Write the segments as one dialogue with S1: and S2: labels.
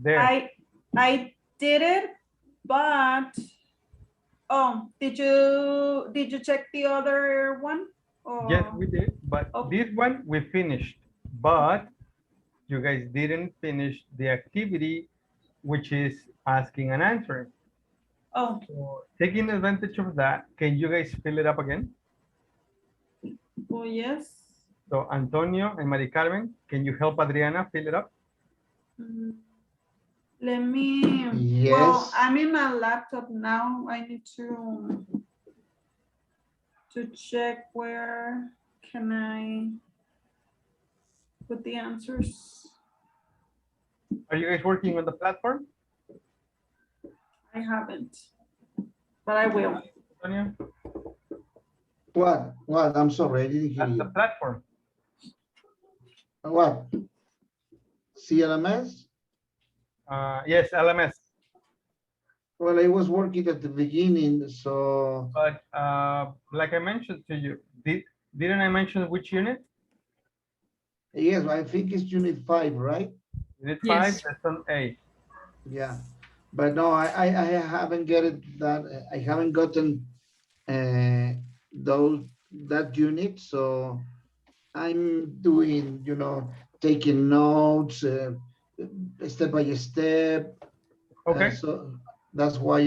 S1: There.
S2: I did it, but oh, did you check the other one? Or...
S1: Yes, we did, but
S2: okay.
S1: this one we finished, but you guys didn't finish the activity, which is asking and answering.
S2: Oh.
S1: So taking advantage of that, can you guys fill it up again?
S2: Oh, yes.
S1: So Antonio and Mari Carmen, can you help Adriana fill it up?
S2: Let me,
S3: yes.
S2: Well, I'm in my laptop now. I need to check where can I put the answers.
S1: Are you guys working on the platform?
S2: I haven't, but I will.
S1: Antonio?
S3: What? I'm sorry, I didn't hear
S1: That's the
S3: you.
S1: platform.
S3: What? CLMS?
S1: Yes, LMS.
S3: Well, I was working at the beginning, so.
S1: But like I mentioned to you, didn't I mention which unit?
S3: Yes, I think it's unit 5, right?
S1: Unit
S4: Yes.
S1: 5, lesson 8.
S3: Yeah, but no, I haven't get it that I haven't gotten that unit, so I'm doing, taking notes step by step.
S1: Okay.
S3: So that's why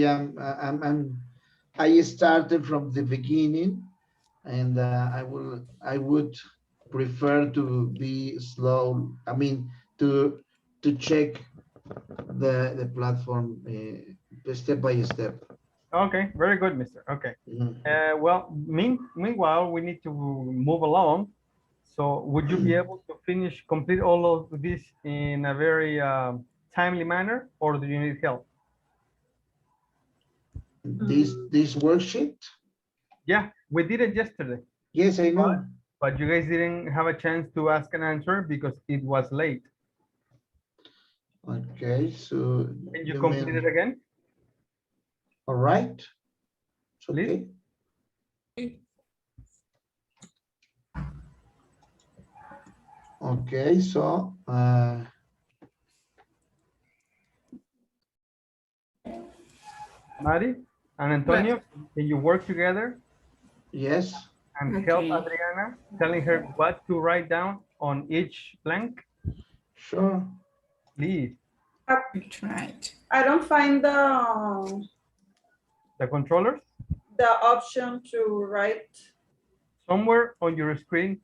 S3: I started from the beginning, and I would prefer to be slow. I mean, to check the platform step by step.
S1: Okay, very good, mister. Okay.
S3: Mhm.
S1: Well, meanwhile, we need to move along. So would you be able to complete all of this in a very timely manner, or do you need help?
S3: This worksheet?
S1: Yeah, we did it yesterday.
S3: Yes, I know.
S1: But you guys didn't have a chance to ask and answer because it was late.
S3: Okay, so
S1: Can you complete it again?
S3: All right. It's
S1: Please?
S3: okay. Okay, so
S1: Mari and Antonio, can you work together?
S3: yes.
S1: And help Adriana, telling her what to write down on each blank?
S3: Sure.
S1: Please.
S4: Right.
S2: I don't find the
S1: controllers?
S2: The option to write.
S1: Somewhere on your screen,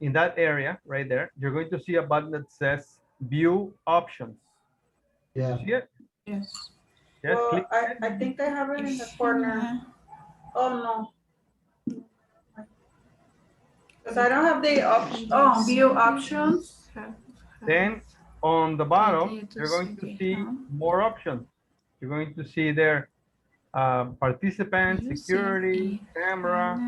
S1: in that area right there, you're going to see a button that says View Options.
S3: Yeah.
S1: You see it?
S4: Yes.
S1: Yes,
S2: Well,
S1: click.
S2: I think I have it in the corner. Oh no. Because I don't have the option. Oh, view options.
S1: Then on the bottom, you're going to see more options. You're going to see there participants, security, camera.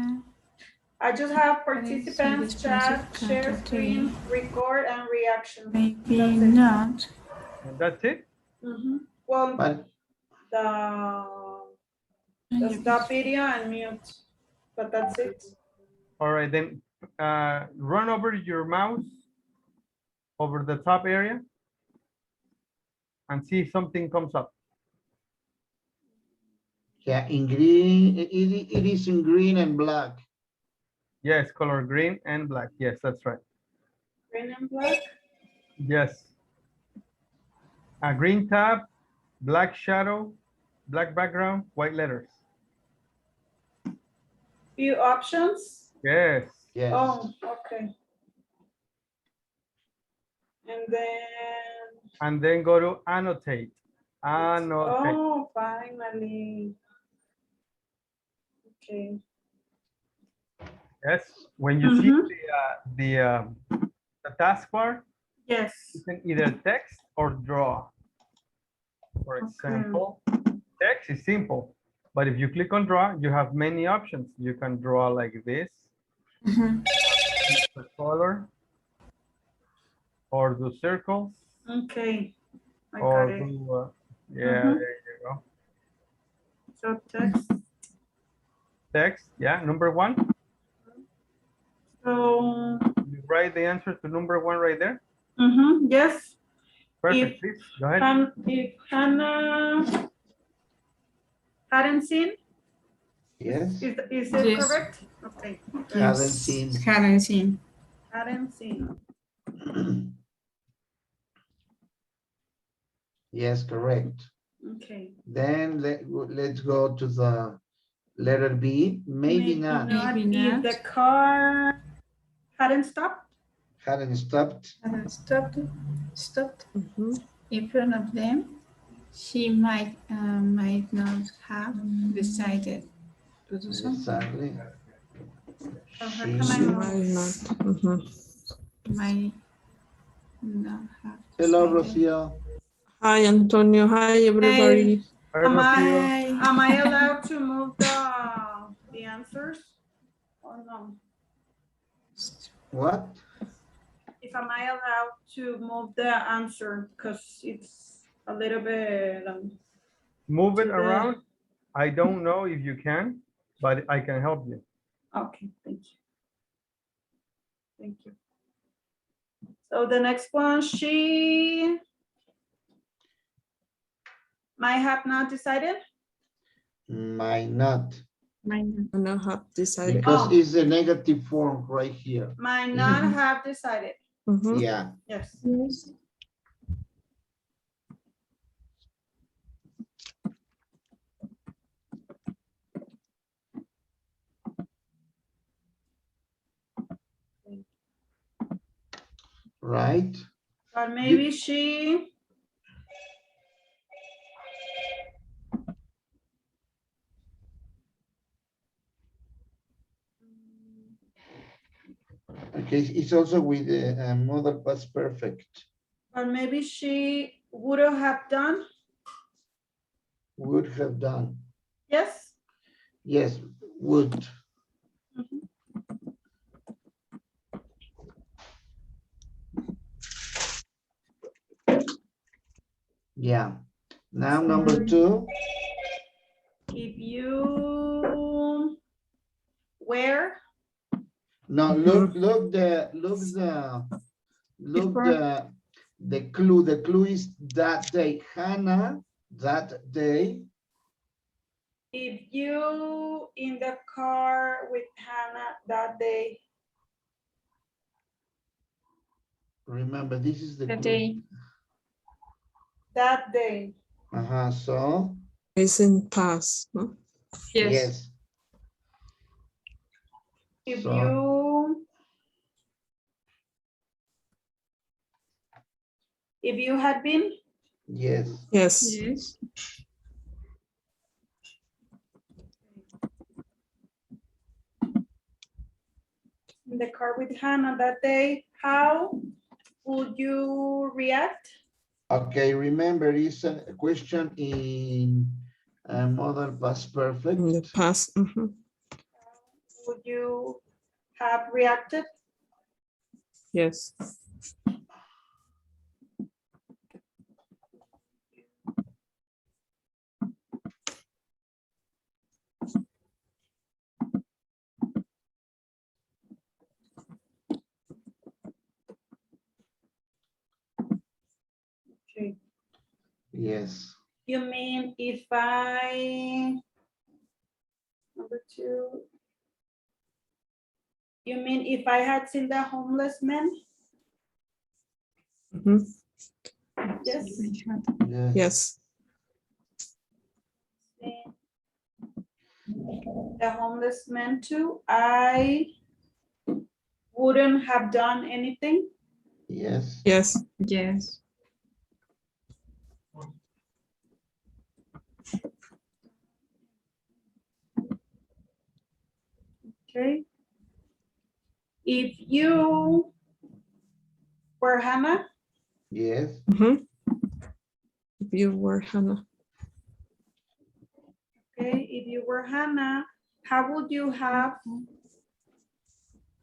S2: I just have participants, chat, share screen, record, and reaction.
S4: Maybe not.
S1: And that's it?
S2: Well,
S3: but
S2: the stop video and mute, but that's it.
S1: All right, then run over your mouse over the top area and see if something comes up.
S3: Yeah, in green, it is in green and black.
S1: Yes, color green and black. Yes, that's right.
S2: Green and black?
S1: Yes. A green tab, black shadow, black background, white letters.
S2: View options?
S1: Yes.
S3: Yes.
S2: Oh, okay. And
S1: then go to annotate. Annotate.
S2: Oh, finally. Okay.
S1: Yes. When you see the taskbar,
S2: yes,
S1: you can either text or draw. For example, text is simple, but if you click on draw, you have many options. You can draw like this, the color, or do circles.
S2: Okay. I
S1: or
S2: got it.
S1: do, there you go.
S2: So text.
S1: Text, yeah, number 1.
S2: So
S1: you write the answer to number 1 right there.
S2: yes.
S1: Perfect, please, go ahead.
S2: If Hannah hadn't seen,
S3: Yes.
S2: is it
S4: Yes.
S2: correct? Okay.
S3: Haven't seen.
S4: Hadn't seen.
S2: Hadn't seen.
S3: Yes, correct.
S2: Okay.
S3: Then let's go to the letter B. Maybe not.
S4: Maybe
S2: If
S4: not.
S2: the car hadn't stopped.
S3: Hadn't stopped.
S4: Hadn't stopped
S5: Mhm.
S4: in front of them. She might not have decided to do something.
S3: Exactly.
S2: How
S5: She
S2: come
S5: might not. Mhm.
S4: Might not have
S3: Hello,
S4: decided.
S3: Rocio.
S5: Hi, Antonio. Hi, everybody.
S1: Hi,
S2: Am
S1: Rocío.
S2: am I allowed to move the answers or no?
S3: What?
S2: If am I allowed to move the answer because it's a little bit
S1: Move it
S2: to the-
S1: around. I don't know if you can, but I can help you.
S2: Okay, thank you. Thank you. So the next one, she might have not decided.
S3: Might not.
S4: Might not.
S5: I now have decided.
S3: Because
S2: Oh.
S3: it's a negative form right here.
S2: Might not have decided.
S5: Mhm.
S3: Yeah.
S2: Yes.
S4: Yes.
S3: Right.
S2: But maybe she
S3: Okay. It's also with the model past perfect.
S2: or maybe she would have done.
S3: Would have done.
S2: Yes.
S3: Yes. Would. Yeah. Now number 2.
S2: If you were,
S3: No, look the clue. The clue is that day. Hannah, that day.
S2: if you in the car with Hannah that day.
S3: Remember, this is the
S4: That
S3: clue.
S4: day.
S2: That day.
S3: So
S5: It's in past. No?
S3: yes.
S2: If
S3: So,
S2: you had been,
S3: yes.
S5: Yes.
S4: Yes.
S2: in the car with Hannah that day, how would you react?
S3: Okay, remember, it's a question in model past perfect.
S5: In the past. Mhm.
S2: Would you have reacted?
S5: Yes.
S2: Okay.
S3: Yes.
S2: You mean if number 2, you mean if I had seen the homeless man?
S5: Mhm.
S2: Yes.
S3: Yes.
S5: Yes.
S2: The homeless man too, I wouldn't have done anything.
S3: Yes.
S5: Yes.
S4: Yes.
S2: Okay. If you were Hannah,
S3: Yes.
S5: Mhm. If you were Hannah.
S2: okay, if you were Hannah, how would you have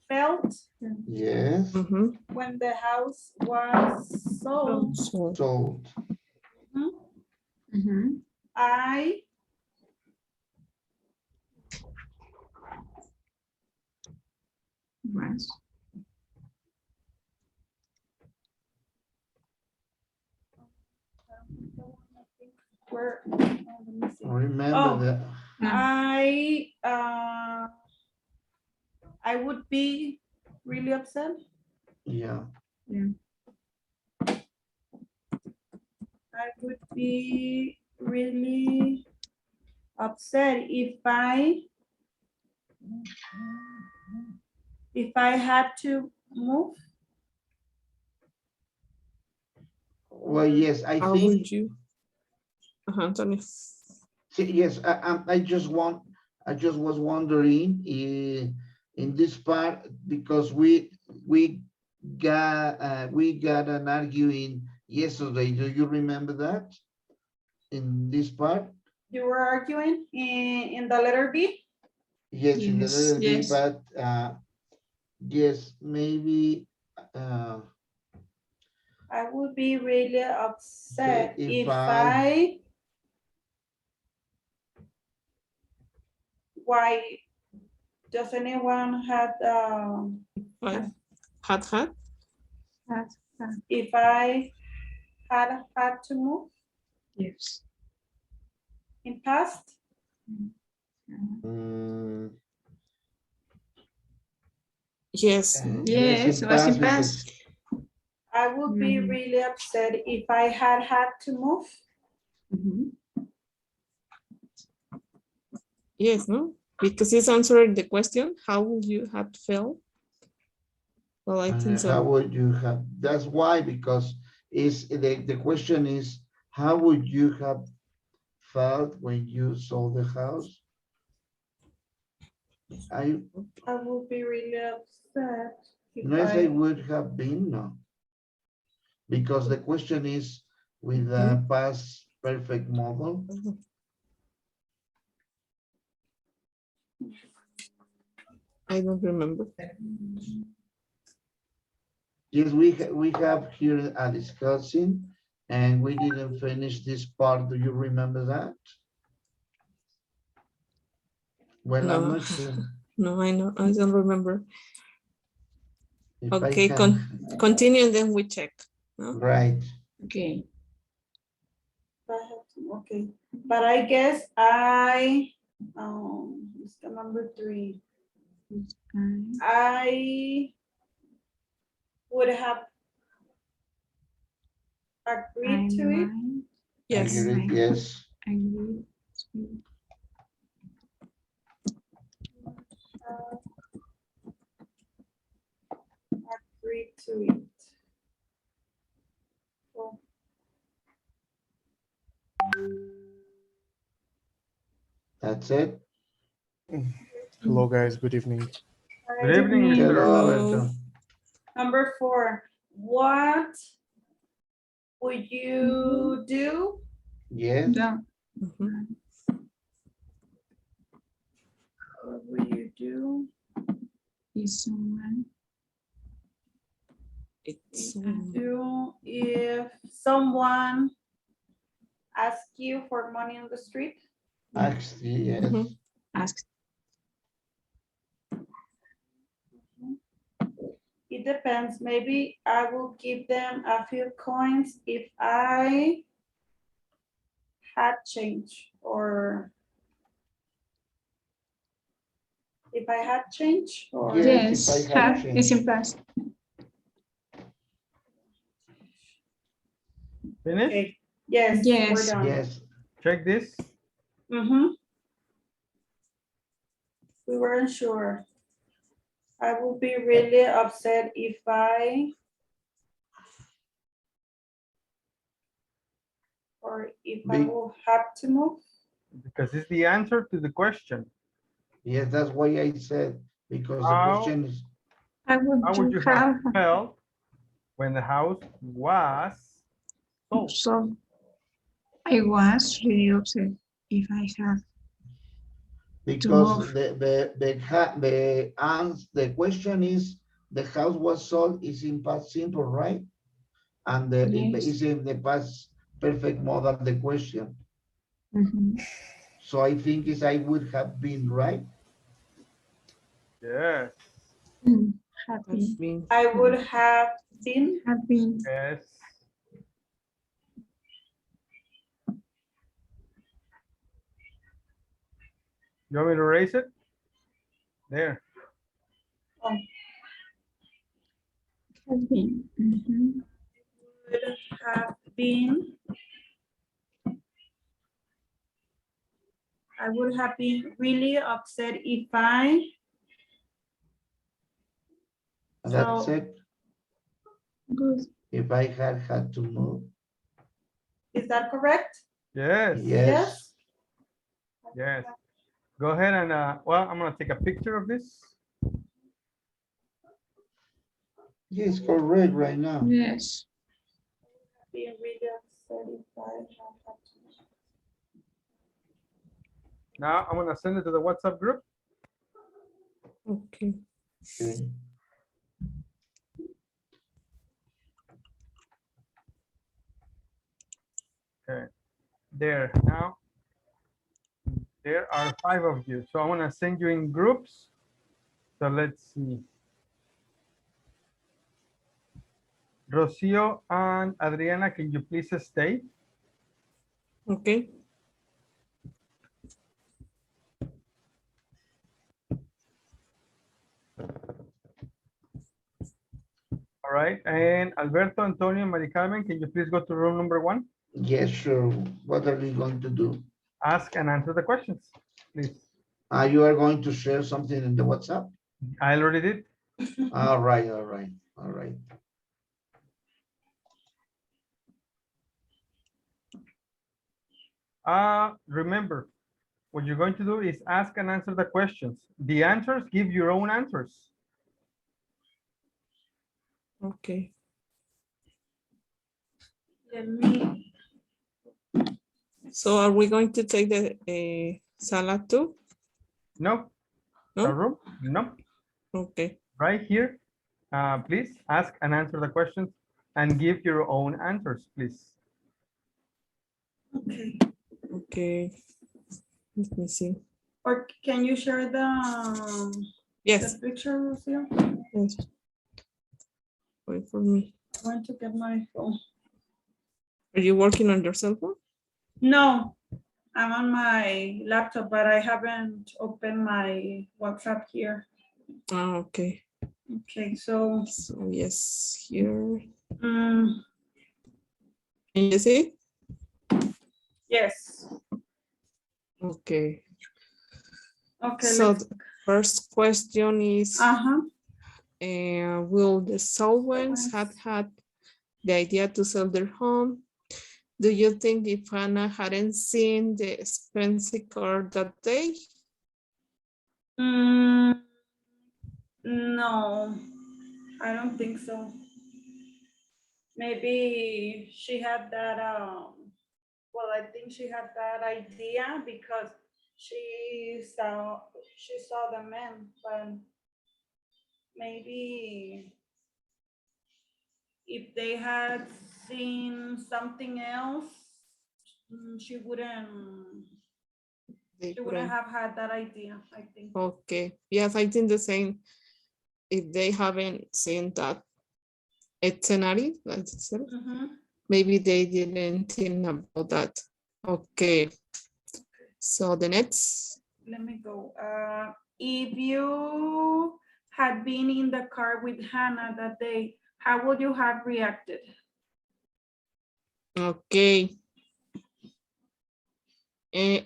S2: felt
S3: Yes.
S5: Mhm.
S2: when the house was sold?
S5: So
S3: Told.
S4: Mhm.
S2: I
S4: Was.
S2: Where, let me see.
S3: Remember
S2: Oh.
S3: that.
S2: I would be really upset.
S3: Yeah.
S2: I would be really upset if I had to move.
S3: Well, yes, I
S5: How
S3: think,
S5: would you? Antonio.
S3: yes, I just was wondering in this part, because we got an arguing yesterday. Do you remember that? In this part?
S2: You were arguing in the letter B?
S3: Yes, in the
S5: Yes,
S3: letter B,
S5: yes.
S3: but yes, maybe
S2: I would be really upset
S3: if
S2: if why does anyone have
S5: Had.
S2: if I had to move
S5: Yes.
S2: in past?
S3: mm,
S5: Yes.
S4: Yes,
S3: in
S4: was in
S3: past, because
S4: past.
S2: I would be
S4: Mhm.
S2: really upset if I had to move.
S4: Mhm.
S5: Yes, no? Because it's answering the question, how would you have felt? Well, I think
S3: how
S5: so.
S3: would you have, that's why, because the question is, how would you have felt when you saw the house? I
S2: would be really upset if
S3: Yes, I would have been, no. Because the question is with the past perfect model.
S5: I don't remember.
S3: Yes, we have here a discussing, and we didn't finish this part. Do you remember that? Well, I'm
S5: No.
S3: not sure.
S5: No, I know. I don't remember.
S3: If
S5: Okay,
S3: I can,
S5: continue and then we check. No?
S3: right.
S4: Okay.
S2: okay, but I guess it's the number 3. I would have agreed to it.
S5: Yes.
S3: Agreed, yes.
S4: Agree.
S2: Agreed to it. So,
S3: That's it.
S6: Hello, guys. Good evening.
S1: Good evening, Mr.
S3: Hello,
S5: Hello.
S3: Alberto.
S2: number 4. What would you do?
S3: Yes.
S4: Done.
S5: Mhm.
S2: What would you do
S4: Is someone
S5: It's
S2: if someone asks you for money on the street?
S3: Actually, yes.
S5: Mhm.
S4: asked?
S2: It depends. Maybe I will give them a few coins if I had change, or if I had change, or
S3: Yes, if I
S4: Yes,
S3: had
S4: have is
S3: changed.
S4: in past.
S1: Finish?
S2: okay. Yes,
S4: Yes.
S2: we're done.
S3: Yes.
S1: Check this.
S2: We weren't sure. I would be really upset if I will have to move.
S1: Because it's the answer to the question.
S3: Yes, that's why I said, because the
S1: How,
S3: question is,
S4: How would
S1: how would
S4: you
S1: you have
S4: have
S1: felt when the house was sold?
S4: so I was really upset if I had
S3: because
S4: move.
S3: the question is, the house was sold is in past simple, right? And it
S4: Yes.
S3: is in the past perfect model, the question.
S4: Mhm.
S3: So I think is I would have been right.
S1: Yes.
S4: Happy.
S2: I would have been.
S4: Have been.
S1: Yes. You want me to erase it? There.
S2: Oh,
S4: Has been. Mhm.
S2: would have been. I would have been really upset if I.
S3: That's
S2: So,
S3: it.
S4: Good.
S3: If I had to move.
S2: is that correct?
S1: Yes.
S3: Yes.
S1: Yes. Go ahead and, well, I'm going to take a picture of this.
S3: Yes, correct right now.
S4: Yes.
S2: Being really upset if I had to.
S1: Now I'm going to send it to the WhatsApp group.
S5: Okay.
S3: Okay.
S1: Okay. There. Now, there are 5 of you. So I'm going to send you in groups. So let's see. Rocio and Adriana, can you please stay?
S5: Okay.
S1: All right. And Alberto, Antonio, Mari Carmen, can you please go to room number 1?
S3: Yes, sure. What are we going to do?
S1: Ask and answer the questions, please.
S3: You are going to share something in the WhatsApp?
S1: I already did.
S3: All right, all right, all right.
S1: Remember, what you're going to do is ask and answer the questions. The answers, give your own answers.
S5: Okay.
S2: Let me.
S5: So are we going to take the salad too?
S1: No.
S5: No?
S1: A room? No.
S5: Okay.
S1: Right here. Please ask and answer the questions and give your own answers, please.
S2: Okay.
S5: Okay. Let me see.
S2: Or can you share the
S5: Yes.
S2: picture, Lucio?
S5: Yes. Wait for me.
S2: I want to get my phone.
S5: Are you working on your cell phone?
S2: No, I'm on my laptop, but I haven't opened my WhatsApp here.
S5: Ah, okay.
S2: Okay, so
S5: So yes, here.
S2: um,
S5: Can you see?
S2: yes.
S5: Okay.
S2: Okay,
S5: So
S2: let's.
S5: the first question is,
S2: Uh-huh.
S5: will the Solwens have had the idea to sell their home? Do you think if Hannah hadn't seen the expensive car that day?
S2: No, I don't think so. Maybe she had that, well, I think she had that idea because she saw the man, but maybe if they had seen something else, she wouldn't
S5: They
S2: she wouldn't
S5: wouldn't.
S2: have had that idea, I think.
S5: Okay. Yes, I think the same. If they haven't seen that itinerary, like you said, maybe they didn't think about that. Okay. So the next.
S2: Let me go. If you had been in the car with Hannah that day, how would you have reacted?
S5: Okay.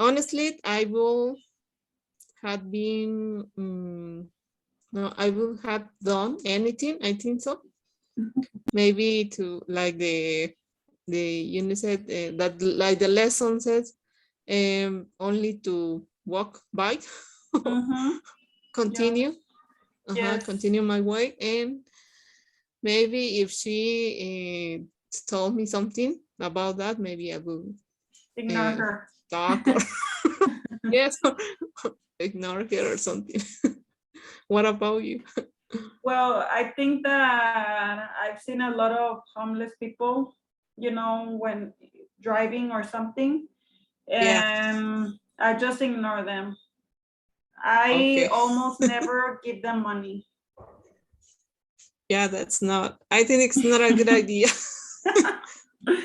S5: Honestly, I will have been, no, I will have done anything, I think so. Maybe to like the you said that like the lesson says, only to walk by, continue,
S2: Yes.
S5: continue my way. And maybe if she told me something about that, maybe I will
S2: Ignore her.
S5: talk or yes, ignore her or something. What about you?
S2: Well, I think that I've seen a lot of homeless people, when driving or something, and I just ignore them. I
S5: Okay.
S2: almost never give them money.
S5: Yeah, that's not, I think it's not a good idea.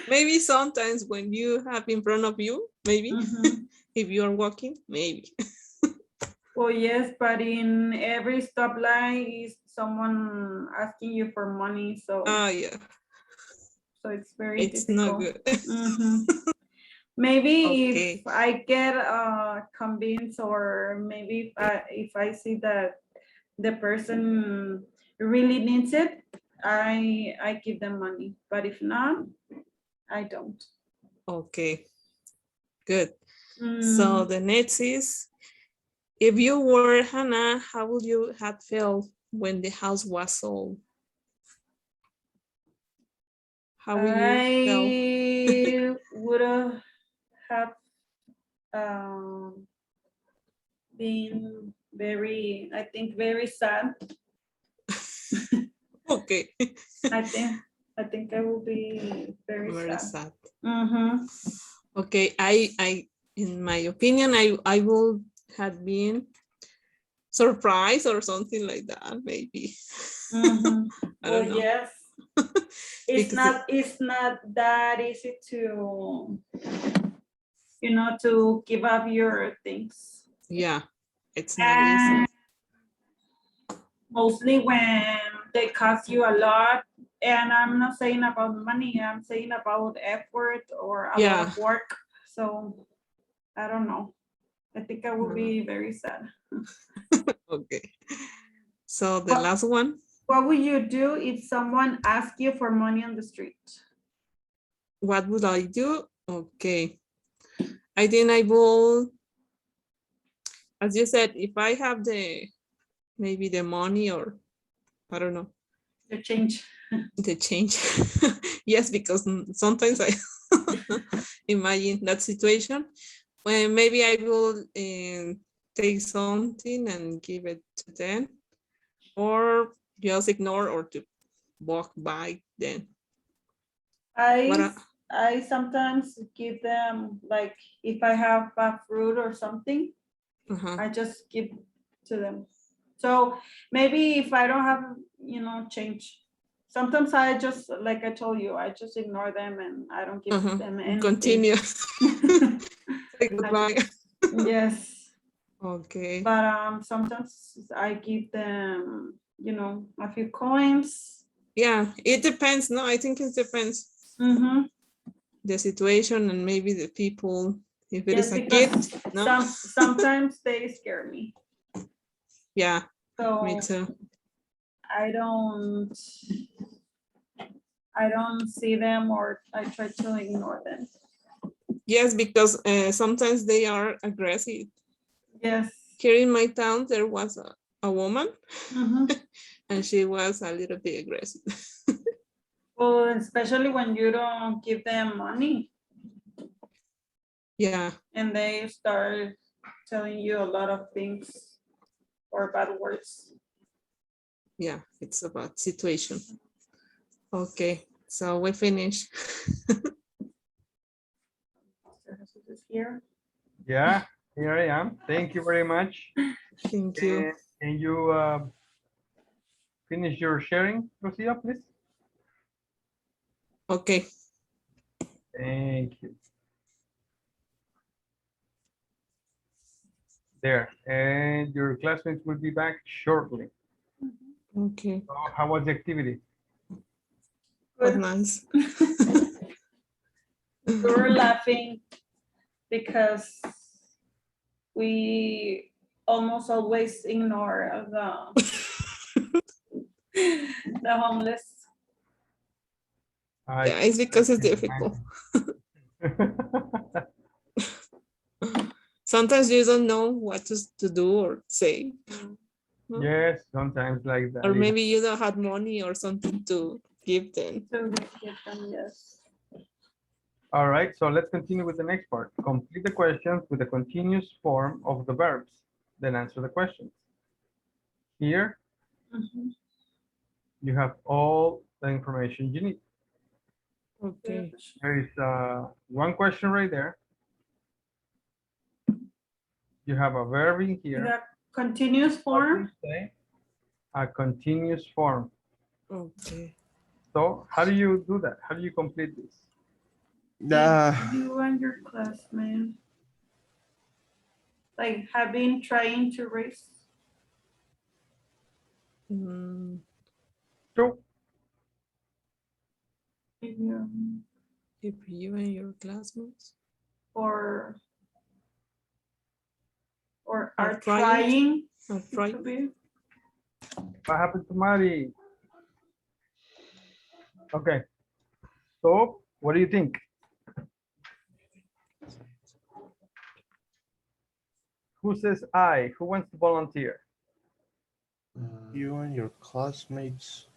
S5: Maybe sometimes when you have in front of you, maybe if you're walking, maybe.
S2: Well, yes, but in every stoplight is someone asking you for money, so
S5: Yeah,
S2: it's very
S5: it's not
S2: difficult.
S5: good.
S2: Mhm. Maybe
S5: Okay.
S2: if I get convinced, or maybe if I see that the person really needs it, I give them money. But if not, I don't.
S5: Okay, good.
S2: Mm,
S5: So the next is, if you were Hannah, how would you have felt when the house was sold? How would you feel?
S2: I would have been very, I think, very sad.
S5: Okay,
S2: I think I will be very
S5: very
S2: sad.
S5: sad.
S2: Mm-hmm.
S5: Okay, I, in my opinion, I would have been surprised or something like that, maybe.
S2: Mm-hmm.
S5: I
S2: Well,
S5: don't know.
S2: yes. It's
S5: Because
S2: not that easy to, to give up your things.
S5: yeah, it's not easy.
S2: Mostly when they cost you a lot. And I'm not saying about money, I'm saying about effort or a lot
S5: Yeah.
S2: of work. So I don't know. I think I will be very sad.
S5: Okay. So the last one,
S2: What would you do if someone asked you for money on the street?
S5: what would I do? Okay. I think I will, as you said, if I have maybe the money, or I don't know,
S2: The change.
S5: the change. Yes, because sometimes I imagine that situation when maybe I will take something and give it to them, or just ignore or to walk by then.
S2: I sometimes give them, like, if I have a fruit or something, I just give to them. So maybe if I don't have, change, sometimes I just, like I told you, I just ignore them and I don't give them anything.
S5: Continue. Say goodbye.
S2: Yes.
S5: Okay.
S2: But sometimes I give them, a few coins.
S5: Yeah, it depends. No, I think it depends.
S2: Mm-hmm.
S5: The situation and maybe the people, if it
S2: Yes,
S5: is a
S2: because
S5: gift, no?
S2: sometimes they scare me.
S5: Yeah,
S2: So
S5: me too.
S2: I don't see them, or I try to ignore them.
S5: Yes, because sometimes they are aggressive.
S2: Yes.
S5: Here in my town, there was a woman,
S2: Mm-hmm.
S5: and she was a little bit aggressive.
S2: Well, especially when you don't give them money.
S5: Yeah.
S2: And they start telling you a lot of things or bad words.
S5: Yeah, it's about situation. Okay, so we finish.
S2: Here.
S1: Yeah, here I am. Thank you very much.
S5: Thank you.
S1: Can you finish your sharing, Lucia, please?
S5: Okay.
S1: Thank you. There, and your classmates will be back shortly.
S5: Okay.
S1: So how was the activity?
S5: That's nice.
S2: We were laughing because we almost always ignore the homeless.
S5: Yeah, it's because it's difficult. Sometimes you don't know what to do or say. No?
S1: Yes, sometimes like that.
S5: Or maybe you don't have money or something to give them.
S2: Yes.
S1: All right, so let's continue with the next part. Complete the questions with the continuous form of the verbs, then answer the questions. Here, you have all the information you need.
S5: Okay.
S1: There is one question right there. You have a verb in here.
S2: The continuous form.
S1: A continuous form.
S5: Okay.
S1: So how do you do that? How do you complete this?
S2: You and your classmate. Like have been trying to raise.
S5: Mm,
S1: True.
S2: If you,
S5: if you and your classmates
S2: or
S5: Are
S2: are
S5: trying
S2: trying
S5: are trying.
S2: to be.
S1: What happened to Mari? Okay. So, what do you think? Who says I? Who wants to volunteer?
S6: You and your classmates.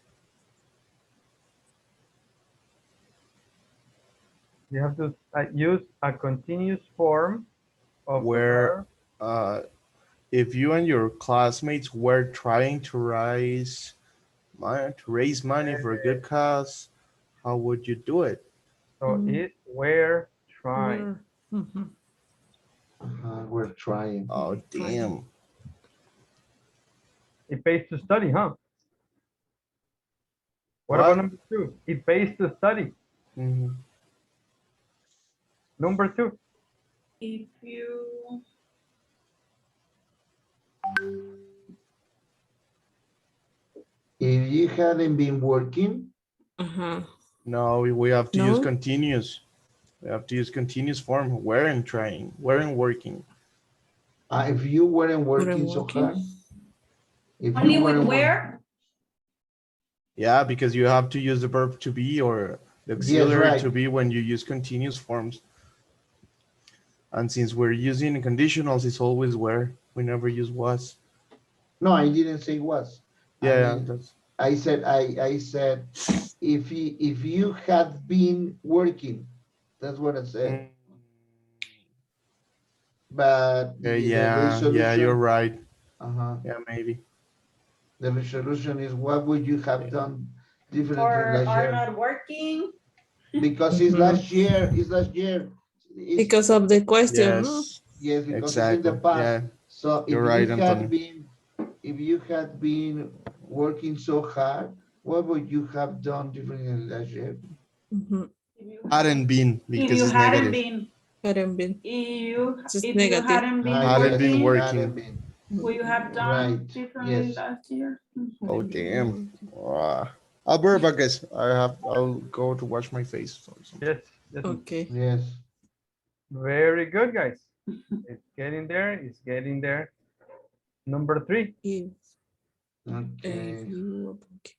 S1: You have to use a continuous form of the
S6: Where
S1: verb.
S6: if you and your classmates were trying to raise money for a good cause, how would you do it?
S1: So it were trying.
S5: Were. Mhm.
S3: We're trying.
S6: Oh damn.
S1: It pays to study, huh? What
S6: What?
S1: about number 2? It pays to study.
S6: Mhm.
S1: Number 2.
S2: If you
S3: If you hadn't been working,
S5: Uh-huh.
S6: No, we have to use
S5: No?
S6: continuous. We have to use continuous form. Weren't trying. Weren't working.
S3: if you weren't working so
S5: working.
S3: hard, if
S2: only
S3: you
S2: with
S3: weren't working,
S2: where?
S6: Yeah, because you have to use the verb to be or the
S3: yes,
S6: auxiliary
S3: right.
S6: to be when you use continuous forms. And since we're using conditionals, it's always were. We never use was.
S3: No, I didn't say was.
S6: Yeah,
S3: mean,
S6: that's
S3: I said if you had been working, that's what I said.
S6: Mm,
S3: But the
S6: yeah, you're
S3: resolution,
S6: right.
S3: uh-huh,
S6: Yeah, maybe.
S3: the resolution is what would you have done differently
S2: Or
S3: last
S2: are
S3: year?
S2: not working?
S3: Because it's
S5: Mhm.
S3: last year, it's last year. It's,
S5: Because of the question, no?
S6: Yes,
S3: yes, because it's in the
S6: exactly.
S3: past.
S6: Yeah,
S3: So
S6: you're right, Antonio.
S3: if you had been working so hard, what would you have done differently last year?
S5: Mhm.
S2: If you
S6: Hadn't been
S2: if
S6: because
S2: you
S6: it's
S2: hadn't
S6: negative.
S2: been,
S5: Hadn't been.
S2: if
S5: Just
S2: you
S5: negative.
S2: hadn't been
S6: Hadn't been
S2: working,
S6: working.
S3: Hadn't been.
S2: would you have done
S3: Right,
S2: differently
S3: yes.
S2: last year?
S6: Oh damn. Wow. I'll be right back, guys. I'll go to wash my face or something.
S1: Yes. Yes.
S5: Okay.
S3: Yes.
S1: Very good, guys. It's getting there. It's getting there. Number 3.
S5: If
S3: Okay.
S5: you were working.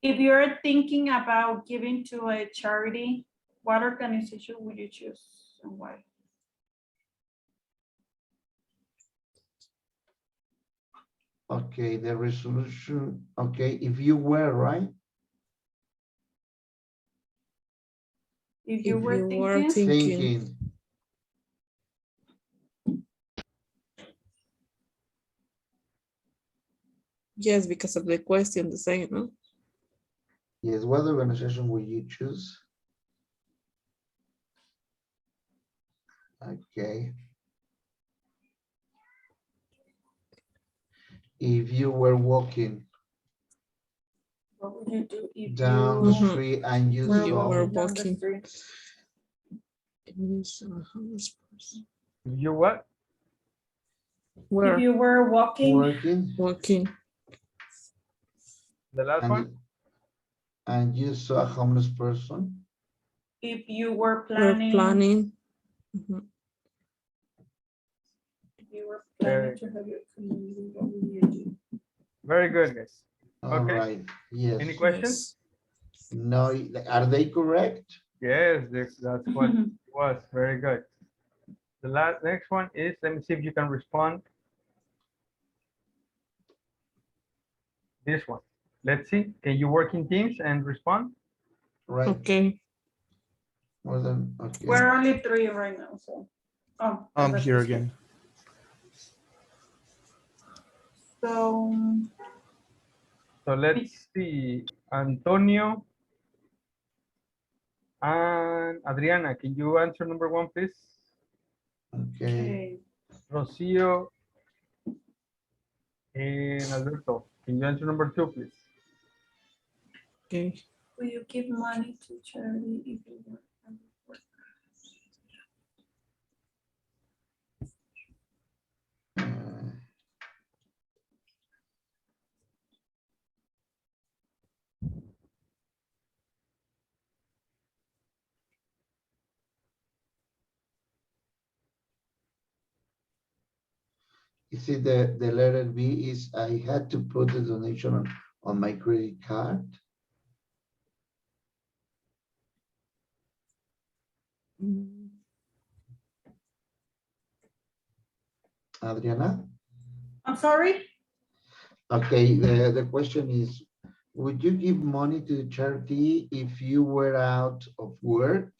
S2: If you're thinking about giving to a charity, what organization would you choose and why?
S3: Okay, the resolution. Okay, if you were right,
S2: If you were
S5: were
S2: thinking,
S3: thinking.
S5: Yes, because of the question, the same, no?
S3: Yes, what organization would you choose? Okay. If you were walking
S2: what would you do if
S3: down the
S2: you
S3: street and you
S2: were
S5: You
S3: saw,
S5: were
S2: walking down the
S5: walking.
S2: street?
S1: You what?
S2: If you were walking,
S3: working
S1: The last one?
S3: and you saw a homeless person,
S2: if you were
S5: We're
S2: planning,
S5: planning. Mhm.
S2: if you were planning to have your community, what would you do?
S1: Very good, guys.
S3: all
S1: Okay.
S3: right, yes.
S1: Any questions?
S5: Yes.
S3: No, are they correct?
S1: Yes, that's what it was. Very good. The next one is, let me see if you can respond. This one. Let's see. Can you work in teams and respond?
S3: Right,
S5: Okay.
S3: more than, okay.
S2: We're only 3 right now, so. Oh,
S6: I'm
S2: that's
S6: here
S2: this one.
S6: again.
S1: So let's see. Antonio and Adriana, can you answer number 1, please?
S3: Okay,
S1: Rocio and Alberto, can you answer number 2, please?
S5: Okay.
S2: Will you give money to charity if you were?
S3: You see, the letter B is I had to put the donation on my credit card.
S5: Mm,
S3: Adriana?
S2: I'm sorry?
S3: Okay, the question is, would you give money to charity if you were out of work?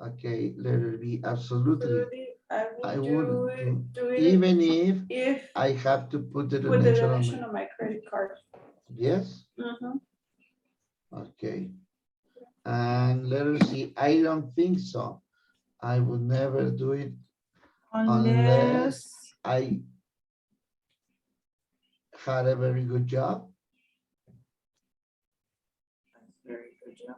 S3: Okay, letter B, absolutely.
S2: I
S3: I
S2: would
S3: would
S2: do it
S3: even if
S2: if
S3: I have to put the
S2: with the
S3: donation on
S2: donation
S3: my,
S2: on my credit card.
S3: yes,
S2: Mhm.
S3: okay. And letter C, I don't think so. I would never do it unless
S2: Unless,
S3: I had a very good job.
S2: very good job.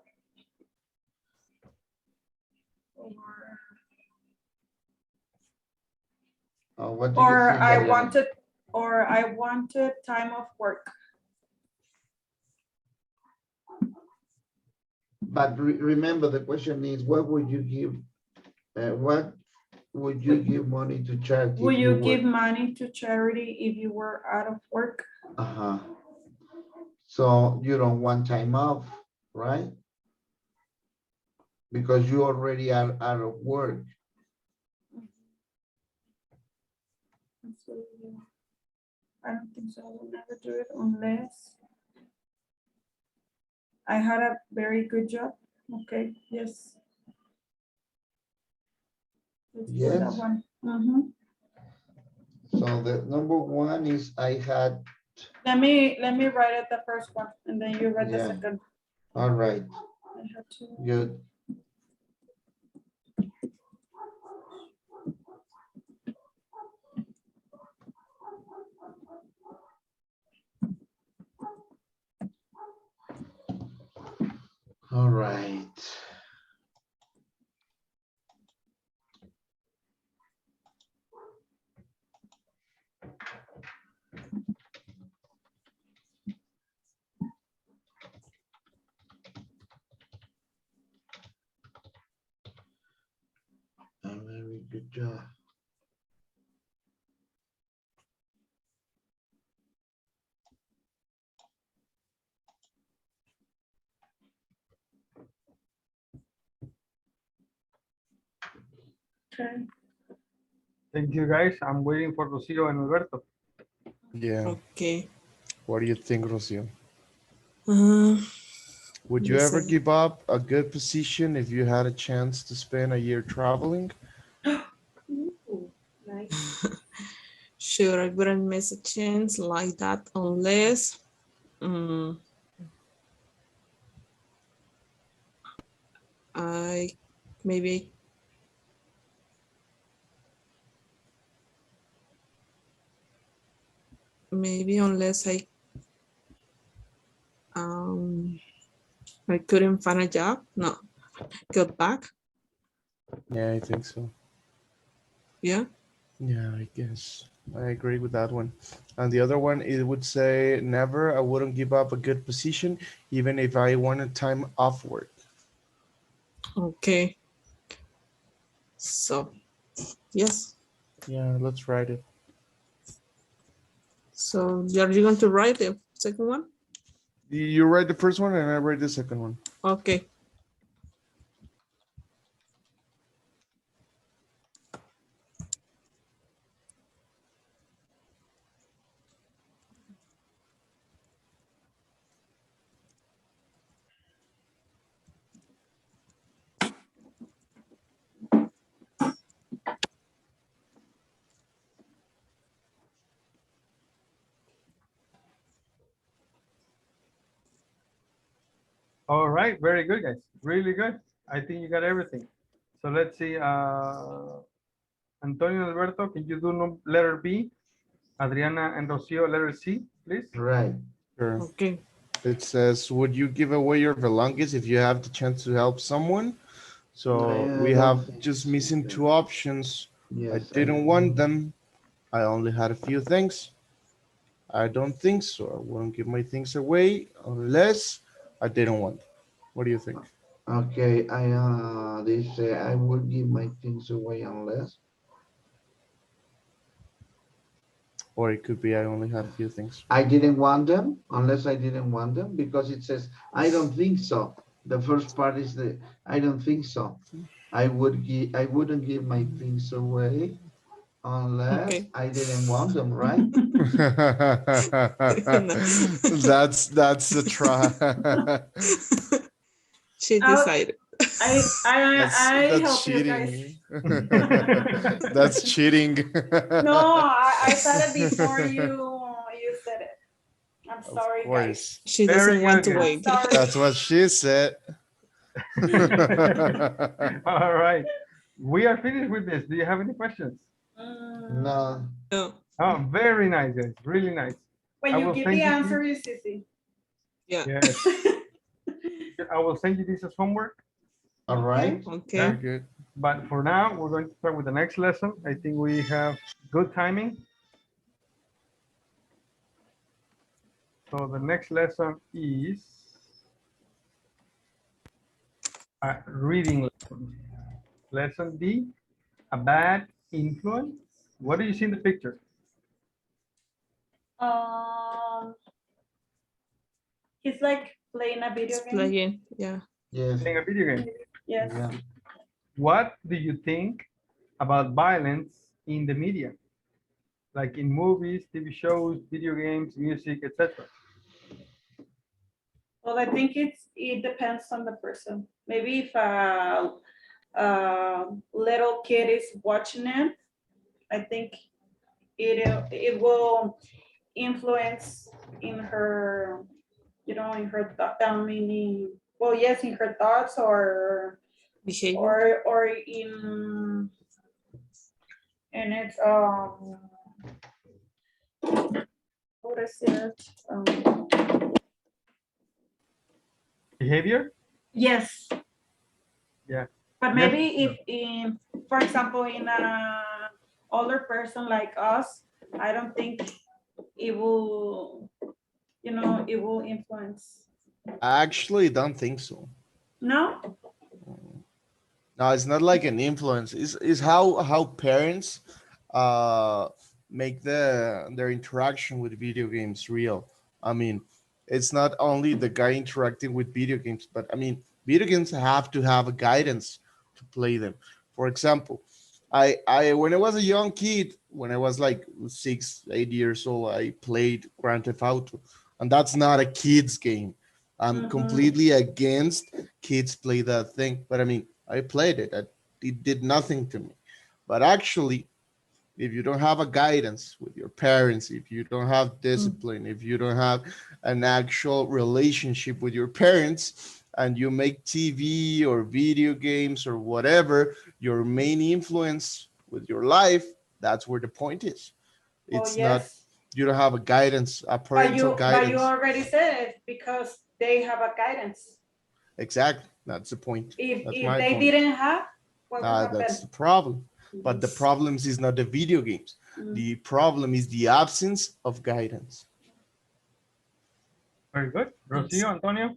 S3: What do you think, Adriana?
S2: Or I wanted time off work.
S3: But remember, the question is, what would you give? What would you give money to charity?
S2: Will
S3: if
S2: you
S3: were-
S2: give money to charity if you were out of work?
S3: Uh-huh. So you don't want time off, right? Because you already are out of work.
S2: I don't think so. I will never do it unless I had a very good job. Okay, yes. Let's do that
S3: Yes.
S2: one. Mhm.
S3: So the number one is I had,
S2: Let me write it the first one and then you write the
S3: Yeah.
S2: second.
S3: all right,
S2: I had to.
S3: good. All right. A very good job.
S2: Okay.
S1: Thank you, guys. I'm waiting for Rocio and Alberto.
S6: Yeah.
S5: Okay.
S6: What do you think, Rocio?
S5: Uh,
S6: Would you ever
S5: listen.
S6: give up a good position if you had a chance to spend a year traveling?
S2: Ooh, nice.
S5: Sure, I wouldn't miss a chance like that unless I maybe unless I couldn't find a job. No, go back.
S6: Yeah, I think so.
S5: Yeah.
S6: Yeah, I guess I agree with that one. And the other one, it would say never. I wouldn't give up a good position, even if I wanted time off work.
S5: Okay. So yes.
S6: Yeah, let's write it.
S5: So are you going to write the second one?
S6: You write the first one, and I write the second one.
S5: Okay.
S1: All right, very good, guys. Really good. I think you got everything. So let's see. Antonio and Alberto, can you do letter B? Adriana and Rocio, letter C, please.
S3: Right.
S6: Sure.
S5: Okay.
S6: It says, would you give away your belongings if you have the chance to help someone? So
S3: I
S6: we
S3: don't
S6: have
S3: think
S6: just
S3: so.
S6: missing two options. I
S3: Yes.
S6: didn't want them. I only had a few things. I don't think so. I wouldn't give my things away unless I didn't want them. What do you think?
S3: Okay, they say I would give my things away unless.
S6: Or it could be I only had a few things.
S3: I didn't want them unless I didn't want them because it says, I don't think so. The first part is the, I don't think so. I wouldn't give my things away unless
S5: Okay.
S3: I didn't want them, right?
S5: Nice.
S6: That's a try.
S5: She
S2: I'll,
S5: decided.
S2: I
S6: That's
S2: help you guys.
S6: cheating. That's cheating.
S2: No, I said it before you said it. I'm
S6: Of
S2: sorry, guys.
S6: course.
S5: She
S1: Very
S5: doesn't want to
S1: good.
S2: I'm
S5: wait.
S2: sorry.
S6: That's what she said.
S1: All right. We are finished with this. Do you have any questions?
S3: No.
S5: No.
S1: Oh, very nice, guys. Really nice.
S2: When
S1: I
S2: you
S1: will
S2: give
S1: send
S2: the
S1: you
S2: answer, you see.
S5: Yeah.
S1: Yes. I will send you this as homework.
S3: All right.
S5: Okay.
S6: Very good.
S1: But for now, we're going to start with the next lesson. I think we have good timing. So the next lesson is a reading lesson. Lesson D, a bad influence. What do you see in the picture?
S2: He's like playing a video game.
S5: Playing. Yeah.
S3: Yes.
S1: Playing a video game.
S2: Yes.
S3: Yeah.
S1: What do you think about violence in the media? Like in movies, TV shows, video games, music, etc.
S2: Well, I think it depends on the person. Maybe if a little kid is watching it, I think it will influence in her, in her thought. I mean, well, yes, in her thoughts
S5: Behavior.
S2: or in its what is it?
S1: Behavior?
S2: Yes.
S1: Yeah.
S2: But
S1: Yes.
S2: maybe if for example, in a older person like us, I don't think it will, it will influence.
S6: I actually don't think so.
S2: No?
S6: No, it's not like an influence. It's how parents make their interaction with video games real. I mean, it's not only the guy interacting with video games, but I mean, video games have to have a guidance to play them. For example, I when I was a young kid, when I was like 6, 8 years old, I played Grand Theft Auto, and that's not a kid's game. I'm completely against kids play that thing, but I mean, I played it. It did nothing to me. But actually, if you don't have a guidance with your parents, if you don't have discipline, if you don't have an actual relationship with your parents, and you make TV or video games or whatever your main influence with your life, that's where the point is.
S2: Well,
S6: It's not,
S2: yes.
S6: you don't have a guidance, a
S2: But
S6: parental
S2: you
S6: guidance.
S2: already said it because they have a guidance.
S6: Exactly. That's the point.
S2: If
S6: That's
S2: if
S6: my
S2: they
S6: point.
S2: didn't have, what would
S6: That's
S2: happen?
S6: the problem. But the problems is not the video games. The problem is the absence of guidance.
S1: Very good. Rocio, Antonio?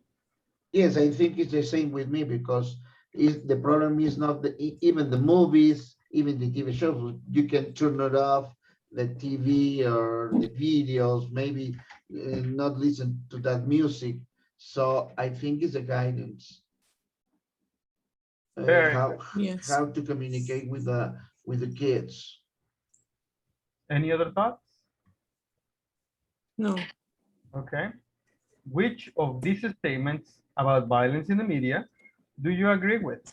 S3: Yes, I think it's the same with me because the problem is not even the movies, even the TV shows. You can turn it off, the TV or the videos, maybe not listen to that music. So I think it's a guidance.
S1: Very
S3: How
S5: Yes.
S3: how to communicate with the kids.
S1: Any other thoughts?
S5: No.
S1: Okay. Which of these statements about violence in the media do you agree with?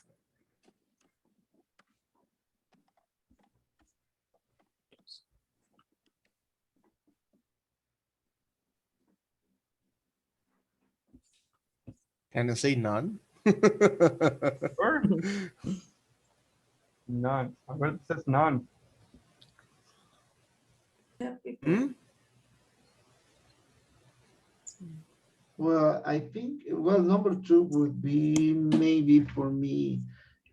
S6: Can I say none?
S1: Sure. None. Albert says none.
S6: Hmm?
S3: Well, I think, well, number 2 would be maybe for me,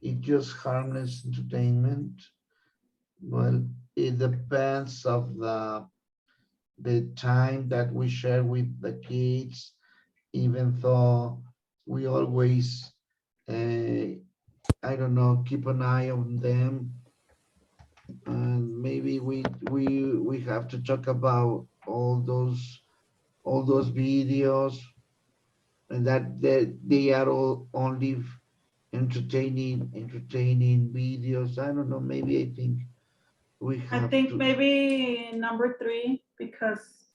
S3: it's just harmless entertainment. Well, it depends of the time that we share with the kids, even though we always, I don't know, keep an eye on them. And maybe we have to talk about all those videos, and that they are all only entertaining videos. I don't know. Maybe I think we
S2: I
S3: have
S2: think
S3: to.
S2: maybe number 3 because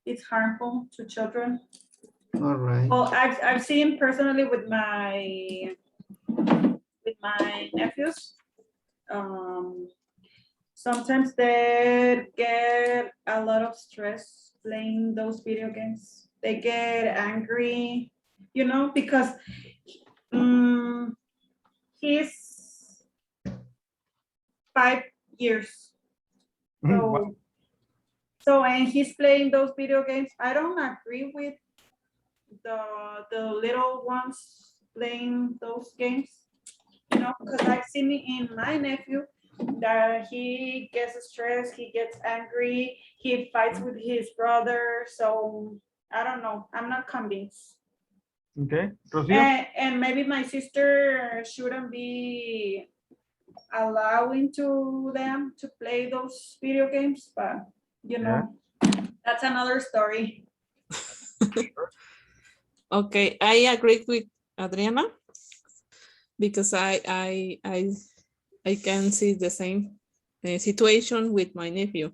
S2: it's harmful to children.
S3: All right.
S2: Well, I've seen personally with my nephews. Sometimes they get a lot of stress playing those video games. They get angry, because um, he's 5 years.
S1: Wow.
S2: And he's playing those video games. I don't agree with the little ones playing those games, because I've seen it in my nephew that he gets stressed, he gets angry, he fights with his brother. So I don't know. I'm not convinced.
S1: Okay. Rocio?
S2: And maybe my sister shouldn't be allowing to them to play those video games, but that's another story.
S5: Okay, I agree with Adriana because I can see the same situation with my nephew.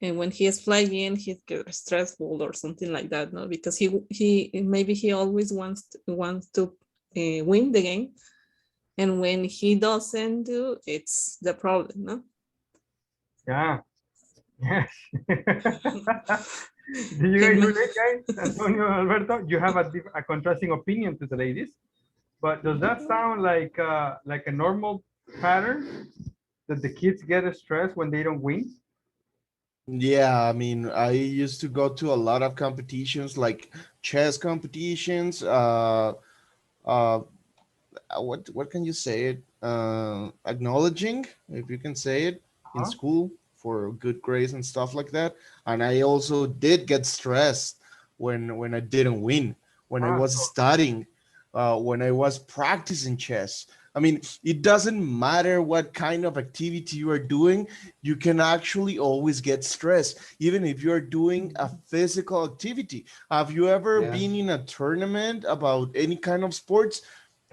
S5: And when he is playing, he gets stressful or something like that, no? Because he maybe he always wants to win the game, and when he doesn't do, it's the problem, no?
S1: Yeah. Yes. Do you guys relate, guys? Antonio, Alberto, you have a contrasting opinion to the ladies, but does that sound like a normal pattern that the kids get stressed when they don't win?
S6: Yeah, I mean, I used to go to a lot of competitions, like chess competitions. Uh, what can you say it? Acknowledging, if you can say it, in
S1: Huh?
S6: school for good grades and stuff like that. And I also did get stressed when I didn't win, when I was
S1: So
S6: studying, when I was practicing chess. I mean, it doesn't matter what kind of activity you are doing, you can actually always get stressed, even if you're doing a physical activity. Have you ever
S3: Yes.
S6: been in a tournament about any kind of sports?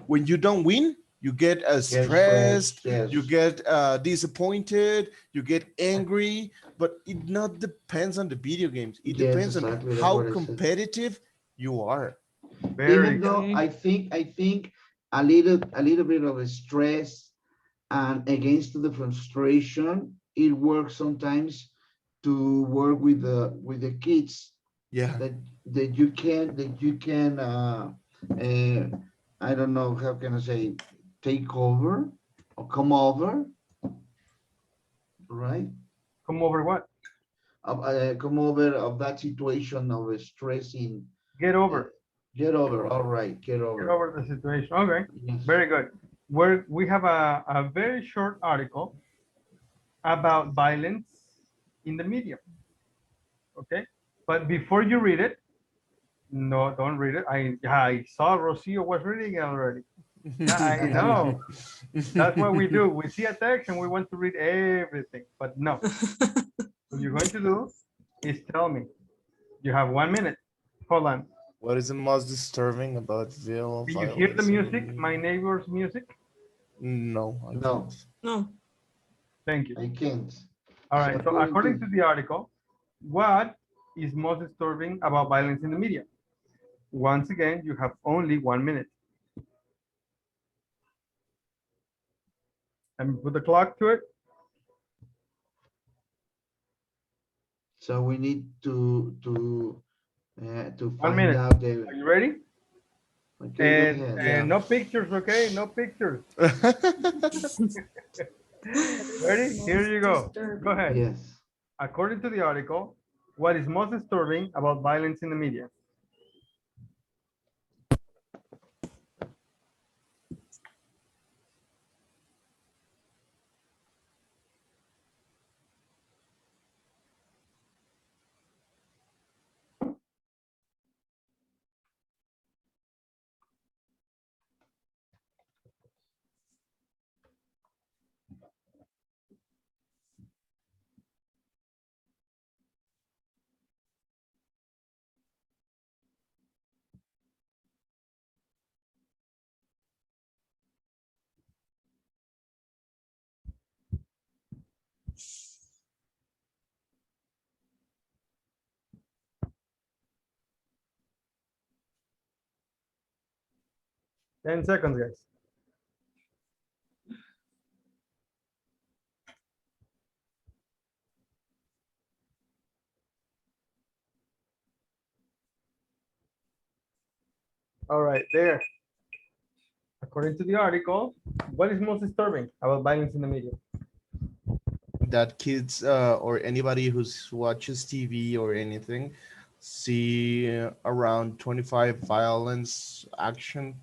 S6: When you don't win, you get
S3: Get stressed.
S6: stressed,
S3: Yes.
S6: you get disappointed, you get angry, but it not depends on the video games. It
S3: Yes,
S6: depends on
S3: exactly. That's
S6: how
S3: what I said.
S6: competitive you are.
S1: very
S3: Even
S1: good.
S3: though
S5: Okay.
S3: I think a little bit of a stress and against the frustration, it works sometimes to work with the kids
S6: Yeah.
S3: that you can uh, I don't know how can I say, take over or come over, right?
S1: Come over what?
S3: Come over of that situation of stressing.
S1: Get
S3: uh,
S1: over.
S3: get over. All right, get
S1: Get
S3: over.
S1: over the situation. Okay.
S3: Yes.
S1: Very good. We have a very short article about violence in the media. Okay. But before you read it, no, don't read it. I saw Rocio was reading it already. Yeah, I know. That's what we do. We see a text and we want to read everything, but no. What you're going to do is tell me. You have 1 minute. Hold on.
S6: What is the most disturbing about real
S1: Can you hear the
S6: violence in the
S1: music? My
S6: media?
S1: neighbor's music?
S6: No, I
S3: No,
S6: can't.
S5: No.
S1: Thank you.
S3: I can't.
S1: All
S3: So
S1: right. So
S3: according
S1: according
S3: to
S1: to the article, what is most disturbing about violence in the media? Once again, you have only 1 minute. And put the clock to it.
S3: so we need to
S1: 1 minute.
S3: find out the.
S1: Are you ready?
S3: Okay, go ahead.
S1: And no pictures, okay? No pictures. Ready? Here you go. Go ahead.
S3: Yes.
S1: According to the article, what is most disturbing about violence in the media? 10 seconds, guys. All right, there. According to the article, what is most disturbing about violence in the media?
S6: That kids or anybody who's watches TV or anything see around 25 violent actions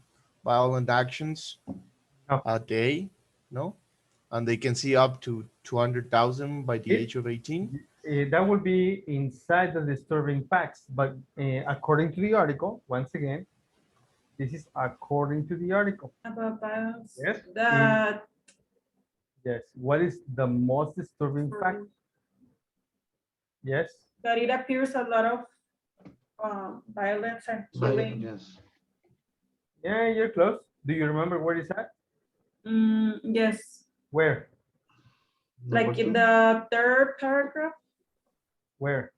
S1: No.
S6: a day, no? And they can see up to 200,000 by the
S1: It-
S6: age of 18.
S1: That would be inside the disturbing facts, but according to the article, once again, this is according to the article.
S2: About violence.
S1: Yes.
S2: That
S1: Yes. What is the most disturbing fact? Yes.
S2: that it appears a lot of violence and killing.
S3: Yes.
S1: Yeah, you're close. Do you remember where it's at?
S2: Yes,
S1: Where?
S3: Number
S2: like in
S3: two.
S2: the third paragraph.
S1: Where?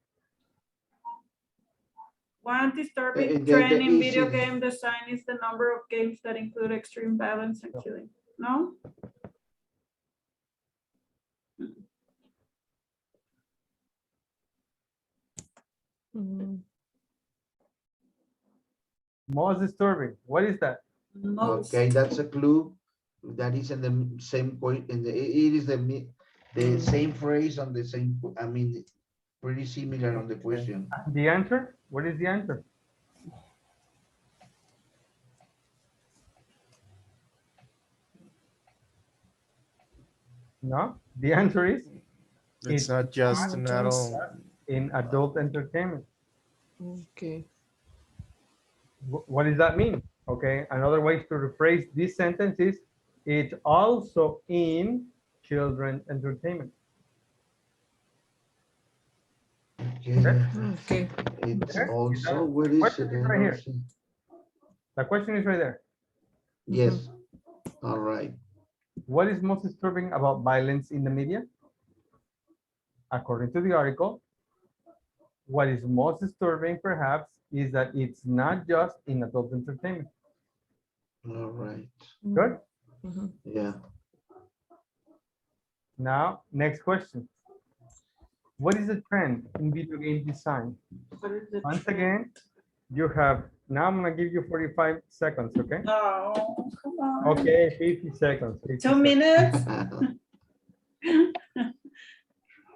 S2: One disturbing
S3: the
S2: trend in video
S3: issue-
S2: game design is the number of games that include extreme violence and killing. No?
S5: Mm,
S1: Most disturbing. What is that?
S2: Most.
S3: Okay, that's a clue. That is in the same point. It is the same phrase on the same. I mean, pretty similar on the question.
S1: The answer? What is the answer? No, the answer is
S6: It's not just an adult.
S1: in adult entertainment.
S5: okay.
S1: What does that mean? Okay, another way to rephrase this sentence is it's also in children's entertainment.
S3: Okay.
S5: Okay.
S3: It's
S1: There,
S3: also, where is
S1: question
S3: it?
S1: is right here. The question is right there.
S3: Yes. All right.
S1: What is most disturbing about violence in the media? According to the article, what is most disturbing perhaps is that it's not just in adult entertainment.
S3: All right.
S1: Good.
S5: Mhm.
S3: Yeah.
S1: Now, next question. What is the trend in video game design?
S2: What is the
S1: Once
S2: trend?
S1: again, you have, now I'm gonna give you 45 seconds, okay?
S2: Oh, come on.
S1: Okay, 50 seconds. 50
S2: 2
S1: seconds.
S2: minutes?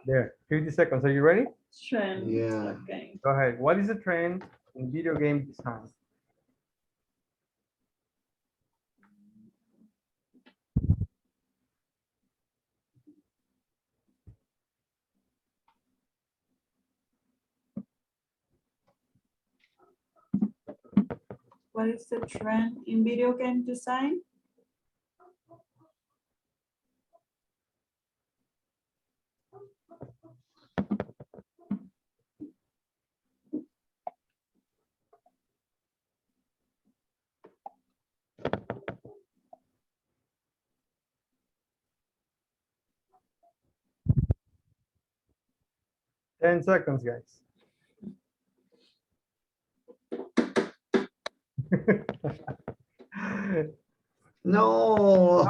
S1: There, 50 seconds. Are you ready?
S2: Trend.
S3: Yeah.
S2: Okay.
S1: Go ahead. What is the trend in video game design?
S2: What is the trend in video game design?
S1: Ten seconds, guys.
S3: No.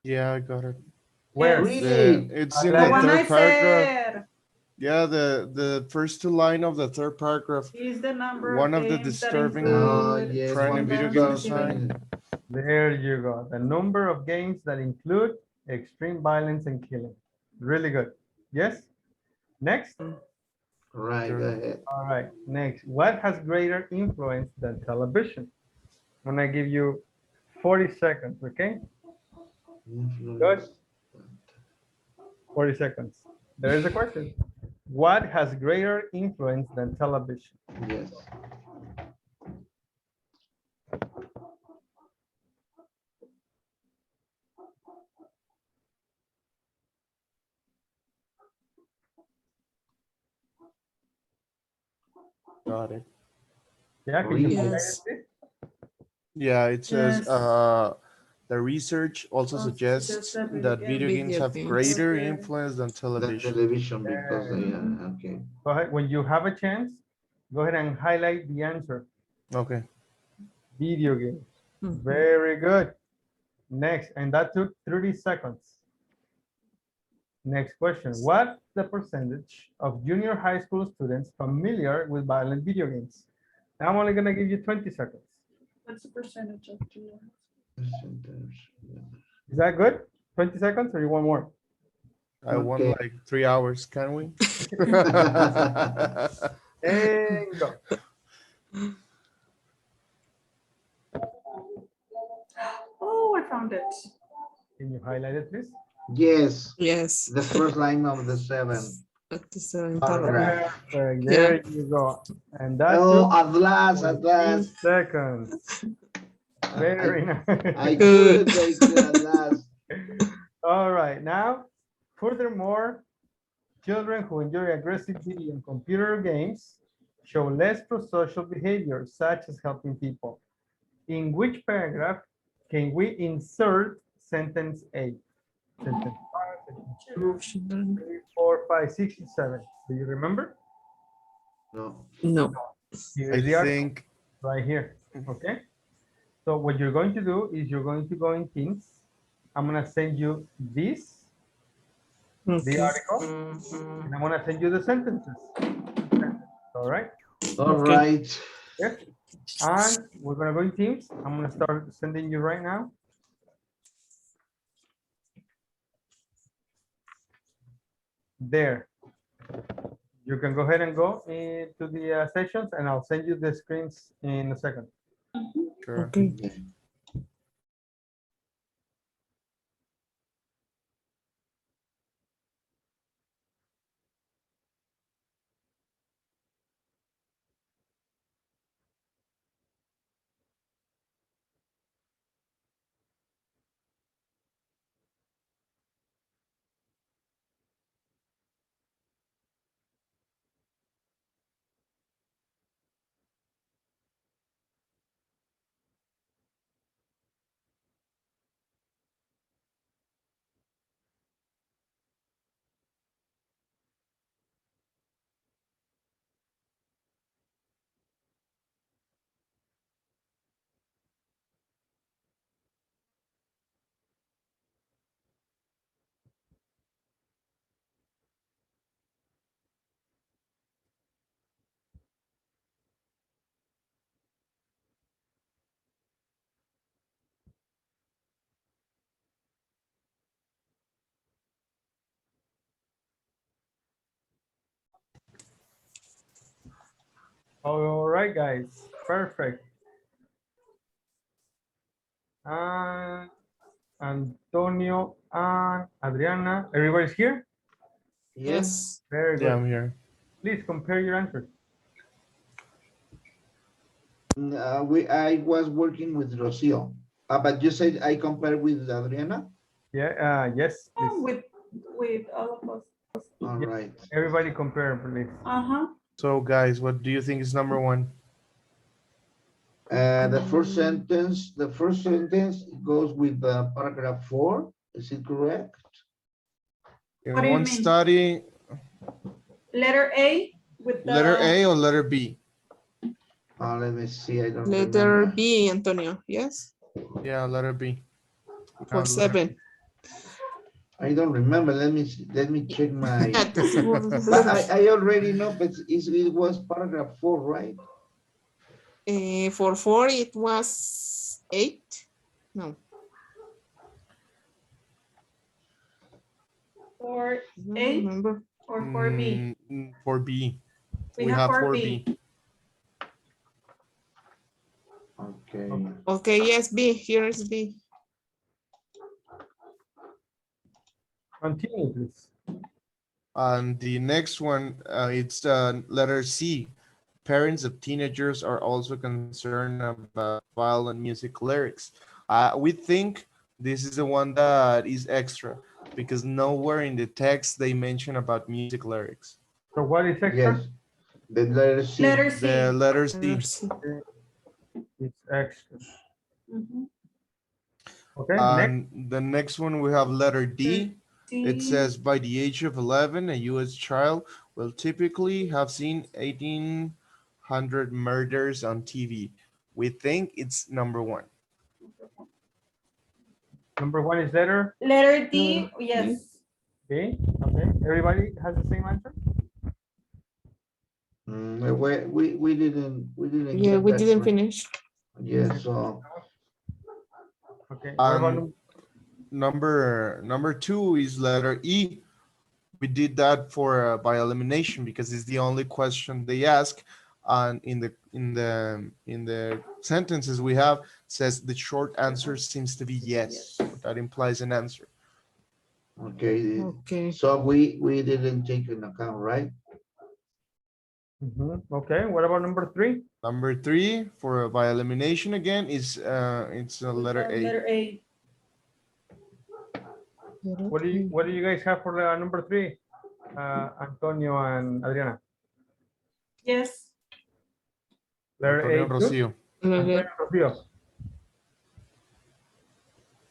S6: Yeah, I got it.
S1: Where?
S2: Yes.
S3: Really?
S6: It's
S1: I
S6: in
S1: like
S2: The
S6: the
S2: one I
S6: third paragraph.
S2: said
S6: Yeah, the first two line of the third paragraph.
S2: is the number
S6: One
S2: of
S6: of the
S2: games that
S6: disturbing
S2: include
S3: Yes.
S6: trend in
S3: one
S6: video
S2: violence
S6: game
S2: and killing.
S6: design.
S1: There you go. The number of games that include extreme violence and killing. Really good. Yes? Next?
S3: Right. Go ahead.
S1: All right. Next. What has greater influence than television? I'm going to give you 40 seconds, okay?
S3: Influence.
S1: 40 seconds. There is a question. What has greater influence than television?
S3: Yes.
S6: Got it.
S1: Yeah, can you
S3: Really?
S1: highlight
S5: Yes.
S1: it?
S6: Yeah, it says
S2: Yes.
S6: the research also
S2: Also
S6: suggests
S2: suggests
S6: that
S2: that
S6: video games
S5: Video
S6: have
S5: games.
S6: greater
S2: Okay.
S6: influence than
S3: The
S6: television.
S3: television because they
S2: Mhm.
S3: are okay.
S1: Go ahead. When you have a chance, go ahead and highlight the answer.
S6: Okay.
S1: Video games. Very good. Next, and that took 30 seconds. Next question. What's the percentage of junior high school students familiar with violent video games? Now I'm only gonna give you 20 seconds.
S2: What's the percentage of junior?
S1: Is that good? 20 seconds or you want more?
S6: I want
S3: Okay.
S6: like 3 hours, can we?
S1: And go.
S2: Oh, I found it.
S1: Can you highlight it, please?
S3: Yes,
S5: Yes.
S3: the first line of the 7
S5: At the 7
S3: paragraph.
S1: Perfect.
S5: Yeah.
S1: There you go. And that
S3: Oh,
S1: took
S3: at last,
S1: 14 seconds. Very
S3: I
S1: nice.
S5: Good.
S3: could make it at last.
S1: All right. Now, furthermore, children who enjoy aggressive video and computer games show less prosocial behavior, such as helping people. In which paragraph can we insert sentence A? Sentence 1, sentence 2, 3, 4, 5, 6, 7. Do you remember?
S3: No.
S5: No.
S1: Here
S6: I
S1: is the article
S6: think
S1: right here. Okay. So what you're going to do is you're going to go in Teams. I'm going to send you this, the
S5: Okay.
S1: article, and I'm going to send you the sentences. All right.
S3: All
S5: Okay.
S3: right.
S1: Yes. And we're going to go in Teams. I'm going to start sending you right now. There. You can go ahead and go into the sessions and I'll send you the screens in a second.
S6: sure.
S5: Okay.
S1: All right, guys. Perfect. Antonio and Adriana, everybody's here?
S3: Yes.
S5: Yes.
S1: Very
S6: Yeah,
S1: good.
S6: I'm here.
S1: Please compare your answers.
S3: I was working with Rocio. But you said I compared with Adriana?
S1: Yeah, yes,
S2: Oh,
S1: please.
S2: with all of us.
S3: All
S1: Yeah.
S3: right.
S1: Everybody compare, please.
S2: Uh-huh.
S6: So guys, what do you think is number one?
S3: The first sentence goes with paragraph 4. Is it correct?
S6: In
S2: What do you
S6: one
S2: mean?
S6: study,
S2: Letter A with the
S6: letter A or letter B?
S3: Let me see. I don't
S5: Letter
S3: remember.
S5: B, Antonio. Yes.
S6: Yeah, letter B.
S5: For
S6: Letter
S5: 7.
S3: I don't remember. Let me check my.
S5: This was the
S3: But
S5: letter.
S3: I already know, but it was paragraph 4, right?
S5: For 4, it was 8. No.
S2: for
S5: I don't
S2: A
S5: remember.
S2: or for B.
S6: For B.
S2: We
S6: We
S2: have
S6: have
S2: for
S6: for
S2: B.
S6: B.
S3: Okay.
S5: Okay, yes, B. Here is B.
S1: Continue, please.
S6: And the next one, it's letter C. Parents of teenagers are also concerned about violent music lyrics. We think this is the one that is extra because nowhere in the text they mention about music lyrics.
S1: So what is extra?
S3: Yes. The letter C.
S2: Letter C.
S6: The letter C.
S5: Letter C.
S1: It's extra.
S2: Mhm.
S1: Okay, next.
S6: And the next one we have letter D. It
S2: D.
S6: says by the age of 11, a U.S. child will typically have seen 1,800 murders on TV. We think it's number one.
S1: Number 1 is letter
S2: Letter D, yes.
S1: B. Okay. Everybody has the same answer?
S3: We didn't
S5: Yeah,
S3: get
S5: we
S3: that
S5: didn't
S3: right.
S5: finish.
S3: Yes, so
S1: Okay. What about
S6: Number 2 is letter E. We did that for by elimination because it's the only question they ask, and in the sentences we have says the short answer seems to be yes. So that implies an answer.
S3: okay.
S5: Okay.
S3: So we didn't take into account, right?
S1: Okay. What about number 3?
S6: Number 3 for by elimination again is it's a letter A.
S2: Letter A.
S1: What do you guys have for number 3? Antonio and Adriana.
S2: Yes.
S1: Letter
S6: Antonio
S1: A too?
S6: Rocio.
S1: Antonio, Rocío.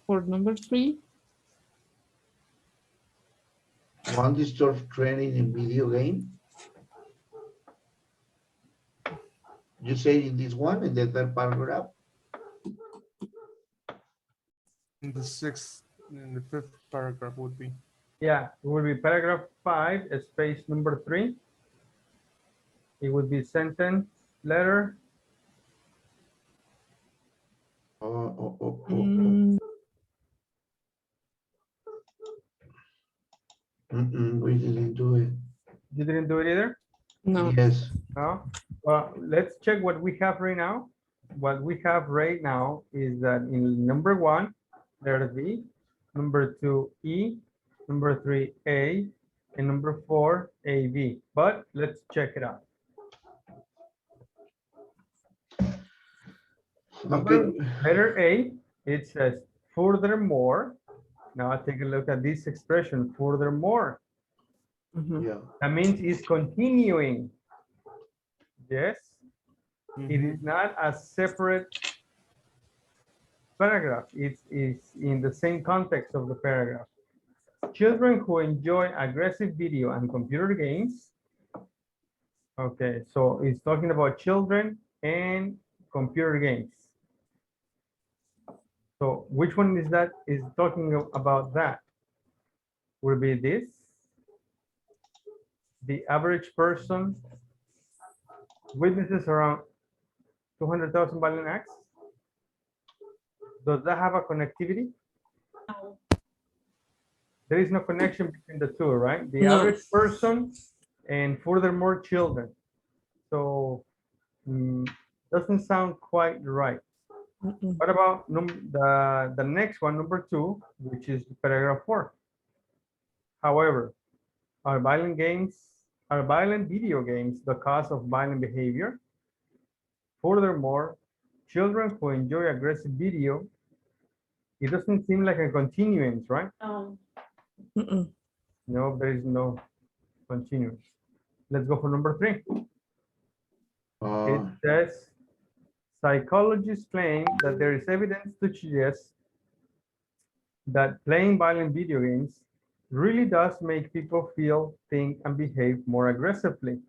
S5: For number 3,
S3: One distorts training in video game. You say in this one, in the third paragraph.
S6: In the 5th paragraph would be.
S1: Yeah, it would be paragraph 5, space number 3. It would be sentence, letter.
S3: Oh. We didn't do it.
S1: You didn't do it either?
S5: no.
S3: Yes.
S1: No? Well, let's check what we have right now. What we have right now is that in number 1, letter B, number 2, E, number 3, A, and number 4, AB. But let's check it out.
S3: Okay.
S1: Letter A, it says furthermore. Now take a look at this expression, furthermore.
S5: Mhm.
S3: Yeah.
S1: That means it's continuing. Yes. It is
S6: Mhm.
S1: not a separate paragraph. It's in the same context of the paragraph. Children who enjoy aggressive video and computer games. Okay, so it's talking about children and computer games. So which one is that is talking about that? Will be this. The average person witnesses around 200,000 violent acts. Does that have a connectivity?
S2: No.
S1: There is no connection between the two, right? The
S5: No.
S1: average person and furthermore children. So doesn't sound quite right.
S5: Mm-mm.
S1: What about the next one, number 2, which is paragraph 4? However, are violent video games the cause of violent behavior? Furthermore, children who enjoy aggressive video, it doesn't seem like a continuance, right?
S5: Mm-mm.
S1: No, there is no continuance. Let's go for number 3. It says, psychologists claim that there is evidence to suggest that playing violent video games really does make people feel, think, and behave more aggressively.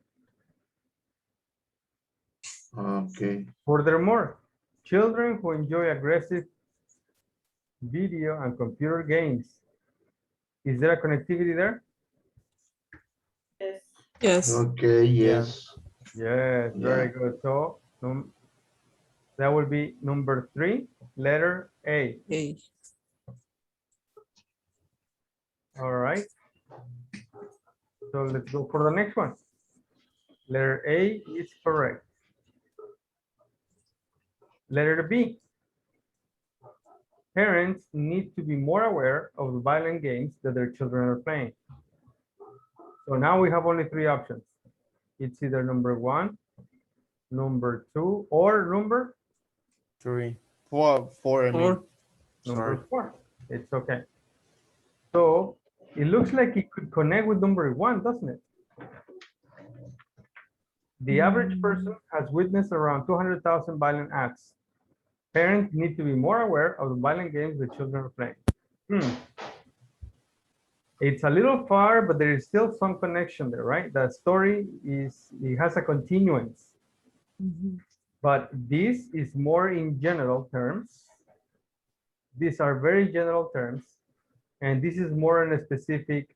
S3: Okay.
S1: Furthermore, children who enjoy aggressive video and computer games, is there a connectivity there?
S2: Yes.
S5: Yes.
S3: Okay. Yes.
S1: Yes, very
S3: Yeah.
S1: good. So that would be number 3, letter A.
S5: Okay.
S1: All right. So let's go for the next one. Letter A is correct. Letter B. Parents need to be more aware of the violent games that their children are playing. So now we have only 3 options. It's either number 1, number 2, or number
S6: 3. 4, I mean. Sorry.
S1: number 4. It's okay. So it looks like it could connect with number 1, doesn't it? The average person has witnessed around 200,000 violent acts. Parents need to be more aware of the violent games the children are playing. It's a little far, but there is still some connection there, right? The story it has a continuance.
S5: Mhm.
S1: But this is more in general terms. These are very general terms, and this is more on a specific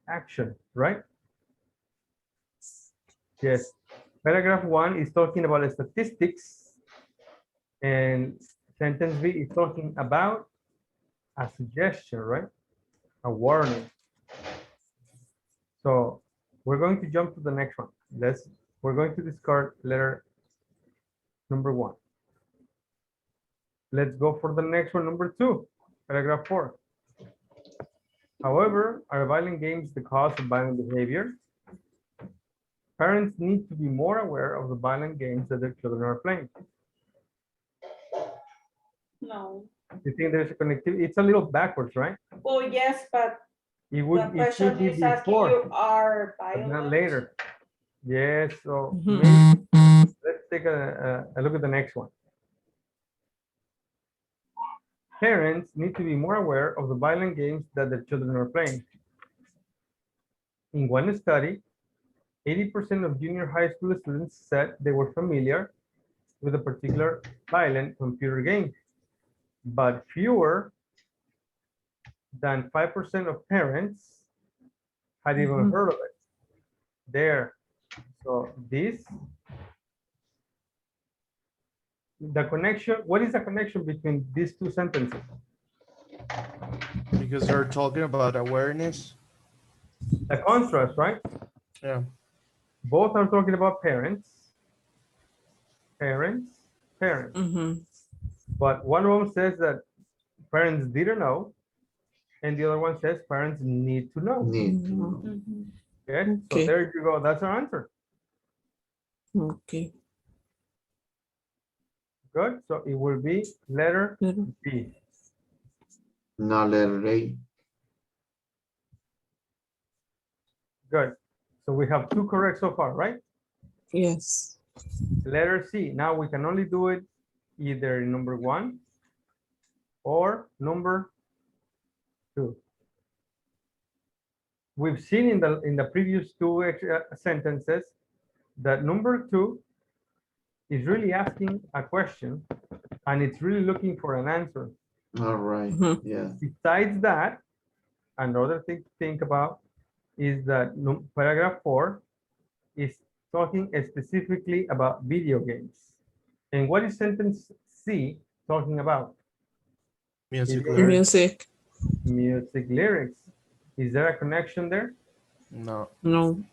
S1: action, right? Yes. Paragraph 1 is talking about statistics, and sentence B is talking about a suggestion, right? A warning. So we're going to jump to the next one. We're going to discard letter number 1. Let's go for the next one, number 2, paragraph 4. However, are violent games the cause of violent behavior? Parents need to be more aware of the violent games that their children are playing.
S2: No.
S1: You think there's a connectivity? It's a little backwards, right?
S2: Well, yes, but
S1: It
S2: the question
S1: be
S2: is asking
S1: before,
S2: you are
S1: but not
S2: violent.
S1: later. Yes, so
S5: Mhm.
S1: maybe let's take a look at the next one. Parents need to be more aware of the violent games that their children are playing. In one study, 80% of junior high school students said they were familiar with a particular violent computer game, but fewer than 5% of parents had even
S5: Mhm.
S1: heard of it. There. So this, the connection, what is the connection between these two sentences?
S6: Because they're talking about awareness.
S1: The contrast, right?
S6: Yeah.
S1: Both are talking about parents, parents, parents.
S5: Mhm.
S1: But one of them says that parents didn't know, and the other one says parents need to know.
S3: Need to know.
S2: Mhm.
S1: Okay, so
S5: Okay.
S1: there you go. That's our answer.
S5: Okay.
S1: Good. So it will be letter
S5: Letter.
S1: B.
S3: No letter A.
S1: Good. So we have 2 correct so far, right?
S5: Yes.
S1: Letter C. Now we can only do it either number 1 or number 2. We've seen in the previous 2 sentences that number 2 is really asking a question and it's really looking for an answer.
S3: All right.
S5: Mhm.
S3: Yeah.
S1: Besides that, another thing to think about is that paragraph 4 is talking specifically about video games. And what is sentence C talking about?
S6: Music
S1: Video
S6: lyrics.
S5: Music.
S1: music lyrics. Is there a connection there?
S6: No.
S5: No.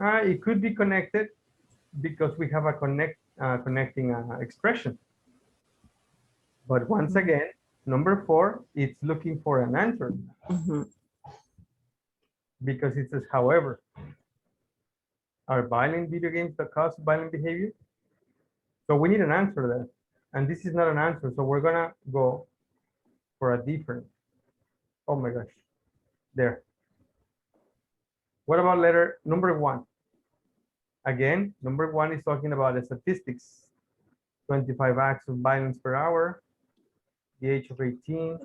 S1: It could be connected because we have a connecting expression. But once again, number 4, it's looking for an answer
S5: Mhm.
S1: because it says, however, are violent video games that cause violent behavior? So we need an answer there. And this is not an answer. So we're gonna go for a different. Oh my gosh. There. What about letter number 1? Again, number 1 is talking about the statistics. 25 acts of violence per hour, the age of 18,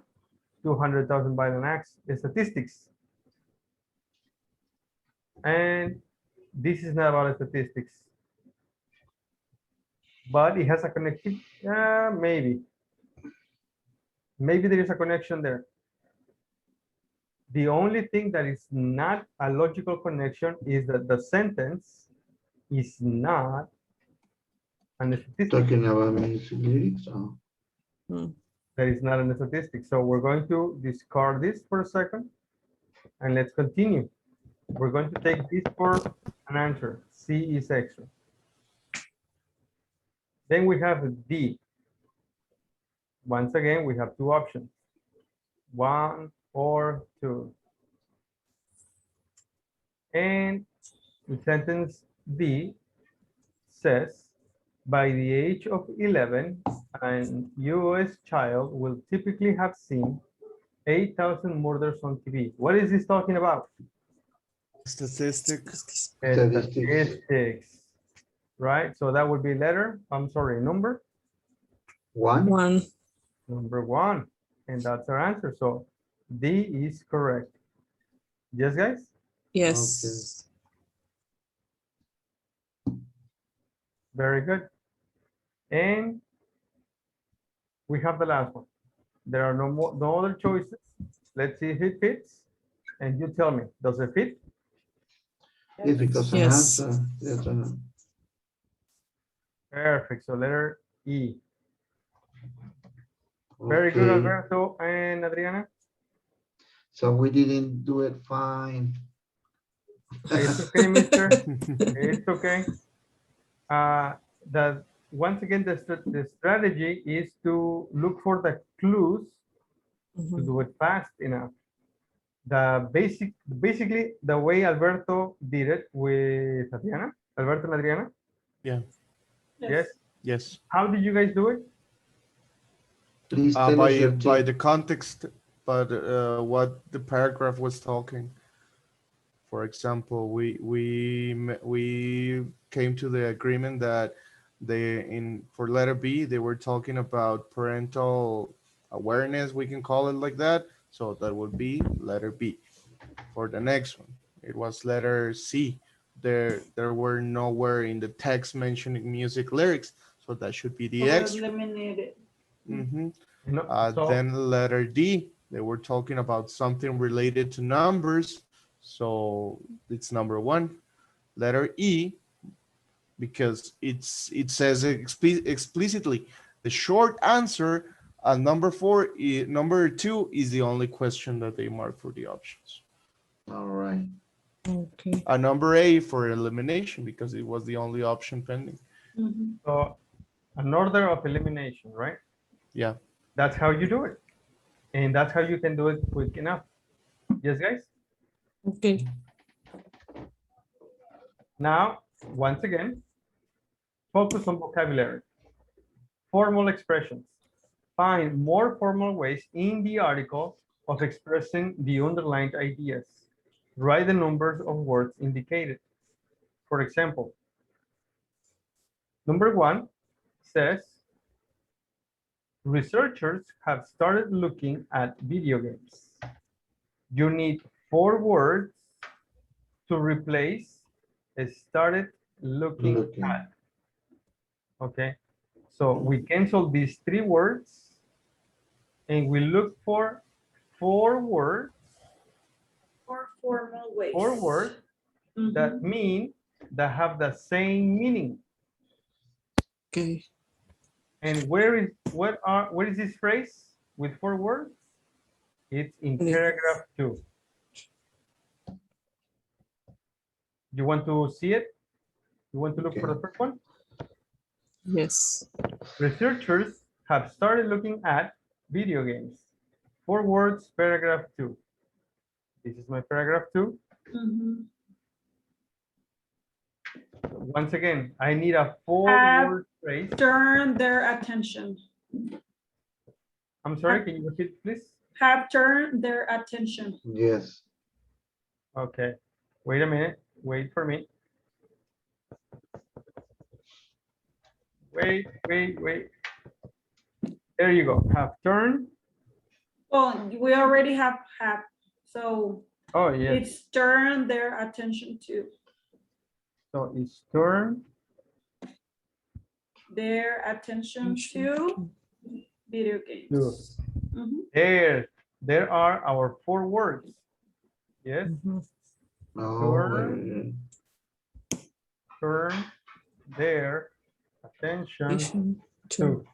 S1: 200,000 violent acts, the statistics. And this is not about statistics. But it has a connection. Maybe. Maybe there is a connection there. The only thing that is not a logical connection is that the sentence is not a statistic.
S3: Talking about music lyrics. Oh.
S5: Mm.
S1: That is not a statistic. So we're going to discard this for a second and let's continue. We're going to take this for an answer. C is extra. Then we have D. Once again, we have 2 options. 1 or 2. And the sentence D says, by the age of 11, an US child will typically have seen 8,000 murders on TV. What is this talking about?
S6: Statistics.
S1: Statistics. Right? So that would be number
S3: 1.
S5: 1.
S1: number 1. And that's our answer. So D is correct. Yes, guys?
S5: Yes.
S1: Very good. And We have the last one. There are no other choices. Let's see if it fits. And you tell me, does it fit?
S3: Yes, because an
S5: Yes.
S3: answer. Yes or no?
S1: Perfect. So letter E. Very good,
S3: Okay,
S1: Alberto and Adriana.
S3: so we didn't do it fine.
S1: It's okay, mister. It's okay. The once again, the strategy is to look for the clues to
S5: Mhm.
S1: do it fast enough. Basically the way Alberto did it with Adriana, Alberto and Adriana.
S6: Yeah.
S1: Yes.
S6: Yes.
S1: How did you guys do it?
S3: Please tell us your
S6: By
S3: tip.
S6: the context, but what the paragraph was talking. For example, we came to the agreement that they in for letter B they were talking about parental awareness. We can call it like that. So that would be letter B. For the next one, it was letter C. There were nowhere in the text mentioning music lyrics, so that should be the
S2: So
S6: extra.
S2: eliminate it.
S6: Mm-hmm.
S1: No.
S6: Then letter D, they were talking about something related to numbers. So it's number one. Letter E, because it says explicitly the short answer. Number four, number two is the only question that they mark for the options.
S3: All right.
S5: Okay.
S6: Number A for elimination because it was the only option pending.
S2: Mhm.
S1: So an order of elimination, right?
S6: Yeah.
S1: That's how you do it. And that's how you can do it quick enough. Yes, guys?
S5: Okay.
S1: Now, once again, focus on vocabulary. Formal expressions. Find more formal ways in the article of expressing the underlined ideas. Write the numbers of words indicated. For example, number one says, researchers have started looking at video games. You need 4 words to replace started looking
S3: Looking.
S1: at. Okay, so we cancel these 3 words and we look for 4 words,
S2: Or formal ways.
S1: 4 words that
S2: Mhm.
S1: mean that have the same meaning.
S5: Okay.
S1: And where is this phrase with 4 words? It's in
S5: Yeah.
S1: paragraph 2. You want to see it? You want to look for
S3: Okay.
S1: the first one?
S5: Yes.
S1: Researchers have started looking at video games. 4 words, paragraph 2. This is my paragraph 2.
S2: Mhm.
S1: Once again, I need a 4-word phrase.
S2: Turn their attention.
S1: I'm sorry, can you repeat, please?
S2: Have turned their attention.
S3: Yes.
S1: Okay, wait a minute. Wait for me. Wait. There you go. Have turned.
S2: Well, we already have, so
S1: Oh, yes.
S2: it's turn their attention to.
S1: So it's turn
S2: Their attention to video games. Mhm.
S1: There are our 4 words. Yes.
S5: Mhm.
S3: Oh,
S1: Turn their attention
S5: Attention
S1: to.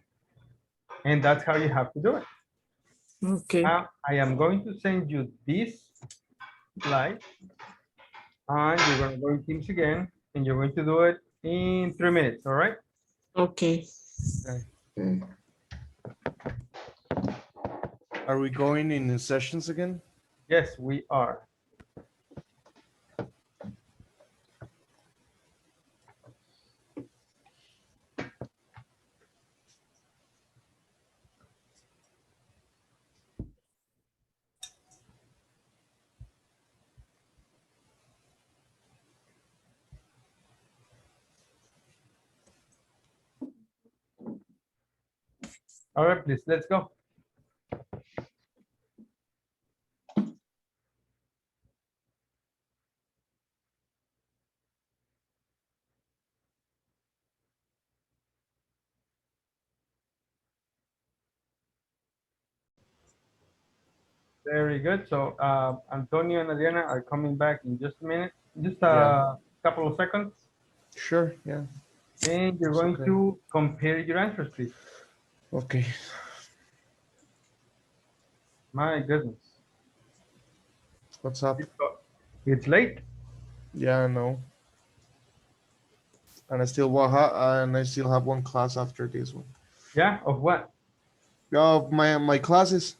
S1: And that's how you have to do it.
S5: Okay.
S1: Now, I am going to send you this slide, and you're going to go in Teams again, and you're going to do it in 3 minutes, all right?
S5: Okay.
S3: okay.
S6: Are we going in sessions again?
S1: Yes, we are. All right, please, let's go. Very good. So Antonio and Adriana are coming back in just a minute, just
S6: Yeah.
S1: a couple of seconds,
S6: Sure. Yeah.
S1: and you're
S6: It's
S1: going
S6: okay.
S1: to compare your answers, please.
S6: Okay.
S1: My goodness,
S6: What's up?
S1: it's late.
S6: Yeah, I know. And I still have one class after this one.
S1: Yeah, of what?
S6: Yeah, my classes.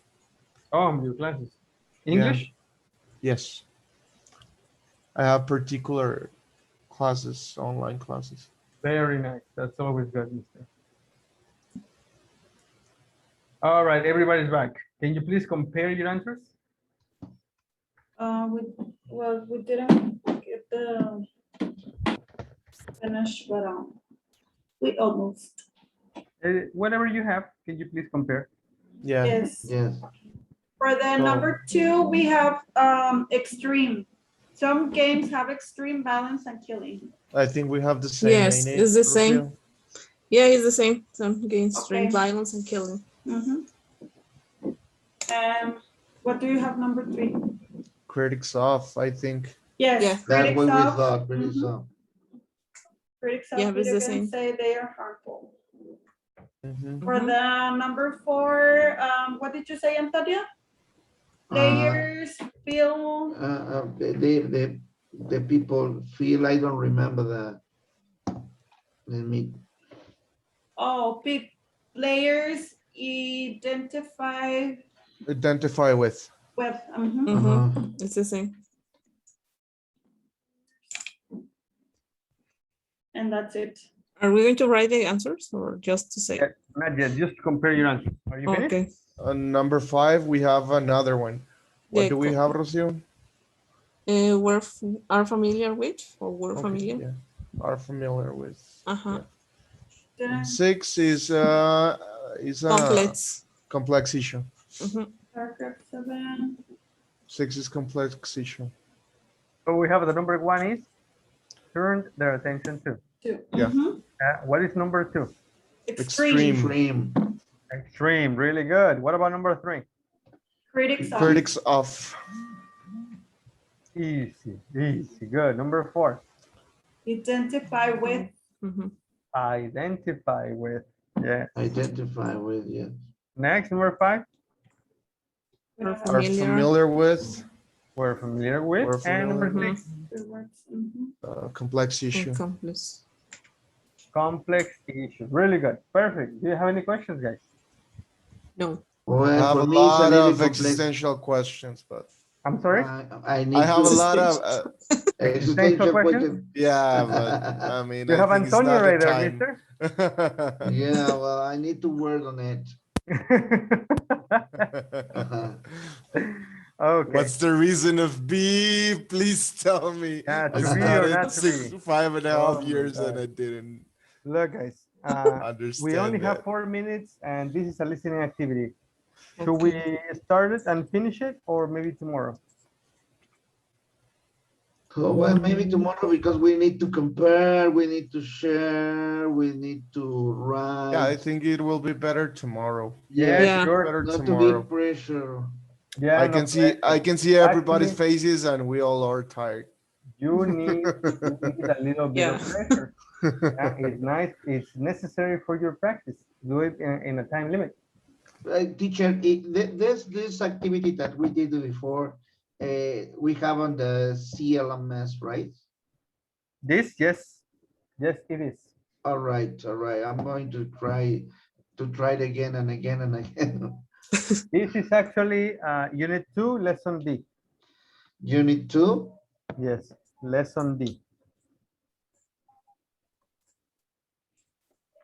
S1: Oh, your classes.
S6: Yeah.
S1: English?
S6: Yes. I have particular classes, online classes.
S1: Very nice. That's always good, mister. All right, everybody's back. Can you please compare your answers?
S2: We didn't get the finish, but we almost.
S1: Whatever you have, can you please compare?
S6: Yeah.
S2: Yes.
S3: Yes.
S2: For the
S6: So-
S2: number 2, we have extreme. Some games have extreme balance and killing.
S6: I think we have the same.
S5: Yes,
S6: ain't it,
S5: it's the same.
S6: Rocío?
S5: Yeah, it's the same. Some against extreme
S2: Okay.
S5: violence and killing.
S2: And what do you have number 3?
S6: Critics off, I think.
S2: Yes,
S5: Yeah.
S3: That's
S2: critics
S3: what we
S2: of,
S3: thought, really so.
S2: critics of
S5: Yeah, it's
S2: video
S5: the
S2: games
S5: same.
S2: say they are harmful.
S6: Mhm.
S2: For
S5: Mhm.
S2: the number 4, what did you say, Antonio? Players feel,
S3: The people feel, I don't remember that. Let me,
S2: players identify
S6: Identify with.
S2: with.
S5: It's the same.
S2: And that's it.
S5: Are we going to write the answers or just to say?
S1: Yeah, not yet, just compare your answers. Are you finished?
S5: Okay.
S6: Number 5, we have another one. What
S5: Yeah,
S6: do we
S5: cool.
S6: have, Rocio?
S5: Are familiar with or we're
S6: Okay,
S5: familiar?
S6: yeah, are familiar with.
S5: Uh-huh.
S6: And 6 is
S5: Complex.
S6: complex issue.
S2: Paragraph 7.
S6: 6 is complex issue.
S1: So we have the number 1 is turned their attention to.
S2: 2.
S6: Yeah.
S1: What is number 2?
S2: Extreme.
S3: extreme.
S1: Extreme, really good. What about number 3?
S2: Critics of.
S6: Critics of.
S1: Easy, easy, good. Number 4,
S2: Identify with.
S1: identify with. Yeah.
S3: Identify with, yes.
S1: Next, number 5,
S5: We're
S6: Are familiar with.
S1: we're familiar with.
S6: We're
S1: And number
S6: familiar
S1: 6,
S6: complex issue.
S5: Complex.
S1: complex issues. Really good. Perfect. Do you have any questions, guys?
S5: No.
S6: I
S3: Well,
S6: have a
S3: for me, it's a
S6: lot
S3: little
S6: of
S3: complex.
S6: existential questions, but
S1: I'm sorry?
S3: I need
S6: I have a
S3: to.
S6: lot of
S3: Existential
S1: questions?
S3: question.
S6: yeah, but I mean,
S1: You
S6: I
S1: have
S6: think it's
S1: Antonio
S6: not the
S1: right there,
S6: time.
S1: mister.
S3: Yeah, well, I need to work on it.
S1: Okay.
S6: What's the reason of B? Please tell me.
S1: Yeah,
S6: I
S1: to be or not
S6: started
S1: to be.
S6: 5.5
S1: Oh my
S6: years and
S1: God.
S6: I didn't
S1: Look, guys,
S6: understand.
S1: we only have
S6: that.
S1: 4 minutes and this is a listening activity. Should we start it and finish it or maybe tomorrow?
S3: Oh, well, maybe tomorrow because we need to compare, we need to share, we need to write.
S6: Yeah, I think it will be better tomorrow.
S5: Yeah.
S1: sure.
S6: Better
S3: Not to
S6: tomorrow.
S3: give pressure.
S1: Yeah,
S6: I
S1: no
S6: can see
S1: pressure.
S6: everybody's
S1: Actually,
S6: faces and we all are tired.
S1: you need a little bit
S5: Yeah.
S1: of pressure. Yeah, it's nice. It's necessary for your practice. Do it in a time limit.
S3: Teacher, this activity that we did before, we have on the CLMS, right?
S1: This, yes, yes, it is.
S3: All right, all right. I'm going to try it again and again and again.
S1: This is actually Unit 2, Lesson D.
S3: Unit 2.
S1: Yes, Lesson D.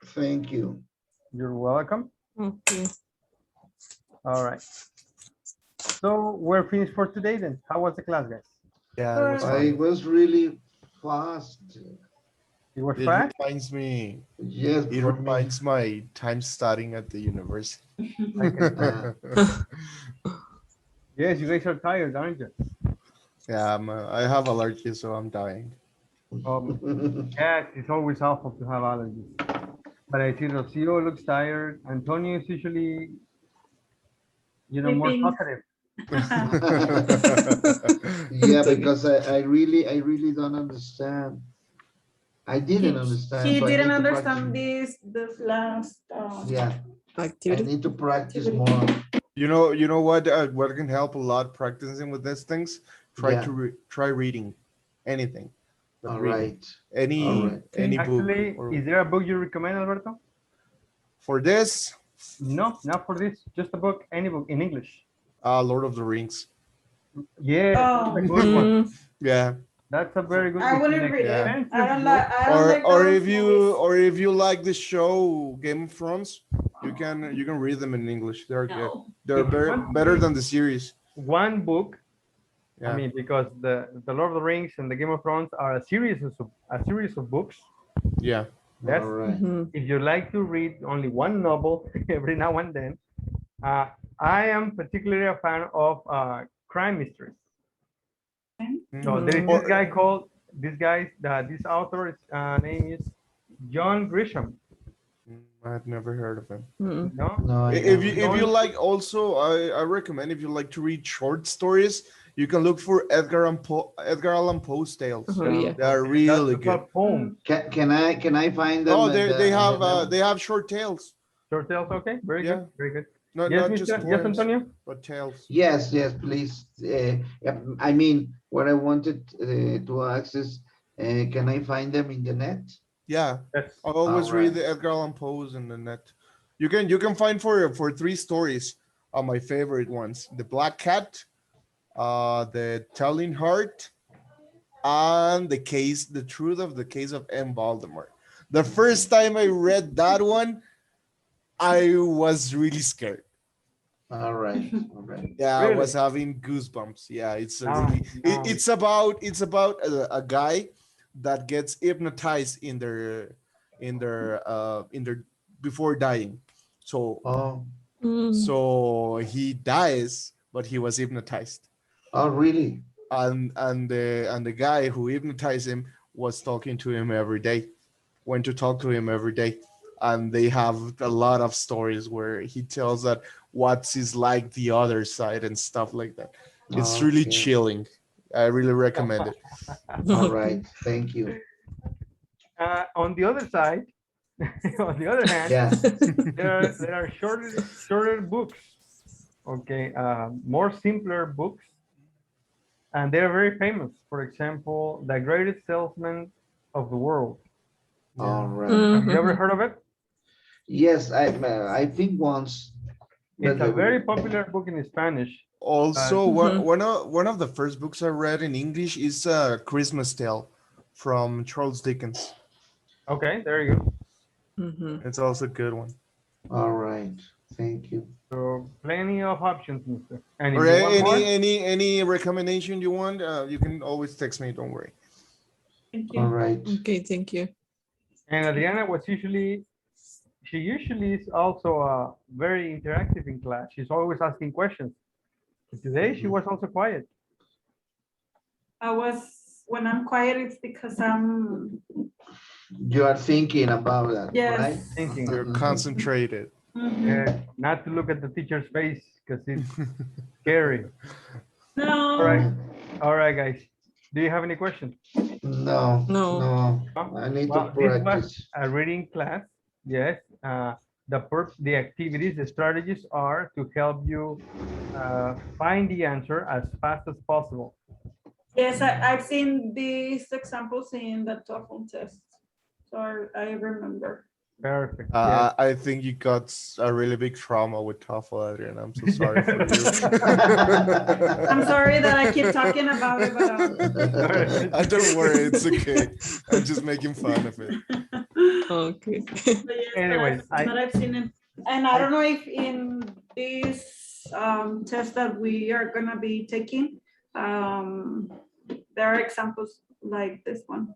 S3: Thank you.
S1: You're welcome.
S5: Okay.
S1: All right. So we're finished for today then. How was the class, guys?
S6: Yeah, it was
S3: I
S6: fun.
S3: was really fast.
S1: It was
S6: It
S1: fast?
S6: reminds me.
S3: Yes,
S6: It
S3: for me.
S6: reminds my time studying at the university.
S1: I can- Yes, you guys are tired, aren't you?
S6: Yeah, I have allergies, so I'm dying.
S1: Yes, it's always helpful to have allergies. But I see Rocio looks tired. Antonio is usually, more
S2: Sleeping.
S1: talkative.
S3: Yeah,
S5: Antonio.
S3: because I really don't understand. I didn't understand,
S2: He
S3: so I
S2: didn't
S3: need to practice.
S2: understand this last
S3: Yeah, I
S5: Activity.
S3: need to practice
S2: activity.
S3: more.
S6: You know what can help a lot practicing with these things? Try
S3: Yeah.
S6: to try reading anything, but
S3: All
S6: reading
S3: right. All right.
S6: any book.
S1: Actually,
S6: Or
S1: is there a book you recommend, Alberto?
S6: for this,
S1: No, not for this. Just a book, any book in English.
S6: Lord of the Rings.
S1: Yes, that's a
S2: Oh,
S1: good one.
S5: Mhm.
S6: Yeah,
S1: That's a very good.
S2: I
S1: It's an
S2: wouldn't read it.
S6: Yeah.
S1: expensive book.
S2: I don't like
S6: or
S2: those
S6: if
S2: movies.
S6: you like the show Game of Thrones, you can read them in English. They're good.
S2: No.
S6: They're
S1: If you
S6: very
S1: want to
S6: better
S1: read
S6: than the series.
S1: one book, I
S6: Yeah.
S1: mean, because the Lord of the Rings and the Game of Thrones are a series of books.
S6: Yeah.
S1: Yes.
S3: All right.
S5: Mhm.
S1: If you like to read only one novel every now and then, I am particularly a fan of crime mysteries. So there is
S5: Mhm.
S1: this
S6: Or
S1: guy called this author's name is John Grisham.
S6: I've never heard of him.
S5: Mhm.
S1: No,
S3: No, I
S6: If
S3: never.
S6: you
S1: John.
S6: like, also I recommend, if you like to read short stories, you can look for Edgar Allan Poe's tales.
S5: Oh, yeah.
S6: They are
S1: Okay, that's
S6: really
S1: a
S6: good.
S1: poem.
S3: Can I find them
S6: No,
S3: at
S6: they have short tales.
S1: Short tales. Okay, very
S6: Yeah,
S1: good, very good.
S6: not
S1: Yes,
S6: not just
S1: Mr. Yes,
S6: poems,
S1: Antonio.
S6: but tales.
S3: Yes, yes, please. Yeah, I mean, what I wanted to ask is, can I find them in the net?
S6: Yeah,
S1: Yes.
S6: I
S3: All
S6: always read
S3: right.
S6: the Edgar Allan Poe's in the net. You can find for three stories. My favorite ones: the Black Cat, the Telling Heart, and the truth of the case of M. Baltimore. The first time I read that one, I was really scared.
S3: All right. All right.
S6: Yeah, I
S1: Really?
S6: was having goosebumps. Yeah, it's a
S1: No,
S6: really
S1: no.
S6: it's about a guy that gets hypnotized in their before dying. So
S3: Oh,
S5: Mm.
S6: so he dies, but he was hypnotized.
S3: oh, really?
S6: And the guy who hypnotized him was talking to him every day, went to talk to him every day, and they have a lot of stories where he tells that what's is like the other side and stuff like that. It's really
S3: Okay.
S6: chilling. I really recommend it.
S3: All
S5: Okay.
S3: right. Thank you.
S1: On the other side, on the other hand,
S3: Yeah.
S1: there are shorter books. Okay, more simpler books, and they are very famous. For example, The Greatest Salesman of the World.
S3: All right.
S1: Have you ever
S5: Mhm.
S1: heard of it?
S3: Yes, I think once,
S1: It's
S3: but
S1: a very popular book in Spanish.
S6: Also,
S5: Mhm.
S6: one of the first books I read in English is a Christmas Tale from Charles Dickens.
S1: Okay, there you go.
S5: Mhm.
S6: It's also a good one.
S3: all right. Thank you.
S1: So plenty of options, mister. And if
S6: Or
S1: you want more,
S6: any recommendation you want, you can always text me. Don't worry.
S2: Thank
S3: All
S2: you.
S3: right.
S5: Okay, thank you.
S1: and Adriana she usually is also very interactive in class. She's always asking questions. But today she was also quiet.
S2: When I'm quiet, it's because I'm,
S3: You are thinking about that, right?
S2: yes.
S1: Thinking.
S6: You're concentrated.
S2: Mhm.
S1: Not to look at the teacher's face because it's scary. All right,
S2: No,
S1: all right, guys. Do you have any questions?
S3: No,
S5: No.
S3: no.
S1: No?
S3: I need to
S1: Well, this was
S3: practice.
S1: a reading class. Yes. The activities, the strategies are to help you find the answer as fast as possible.
S2: yes, I've seen these examples in the TOEFL test. So I remember.
S1: Perfect. Yes.
S6: I think you got a really big trauma with TOEFL, Adrian. I'm so sorry for you.
S2: I'm sorry that I keep talking about it, but
S6: Don't worry, it's okay. I'm just making fun of it.
S5: Okay.
S2: but yes,
S1: Anyways,
S2: but I've seen it. And I don't know if in this test that we are gonna be taking, there are examples like this one.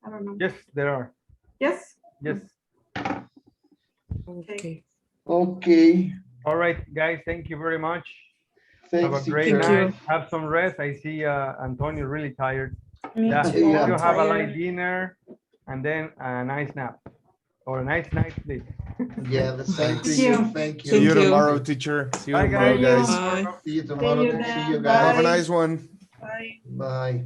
S2: I don't know.
S1: yes, there are.
S2: Yes?
S1: Yes.
S5: Okay.
S3: Okay.
S1: All right, guys. Thank you very much. Have a
S3: Thanks,
S1: great
S5: Thank
S3: teacher.
S1: night.
S5: you.
S1: Have some rest. I see Antonio really tired.
S2: Me
S1: Yeah,
S2: too.
S1: hope
S2: I'm
S1: you have a light
S2: tired.
S1: dinner and then a nice nap. or a nice night sleep.
S3: Yeah, the same to
S6: Thanks.
S3: you.
S2: Thank
S3: Thank you.
S6: See you
S5: Thank you.
S6: tomorrow, teacher. See you
S1: Bye,
S6: tomorrow,
S1: guys.
S6: guys.
S5: Bye.
S3: See you
S2: See
S3: tomorrow.
S2: you
S3: See you
S2: then.
S3: guys.
S6: Have a
S2: Bye.
S6: nice one.
S2: Bye.
S3: Bye.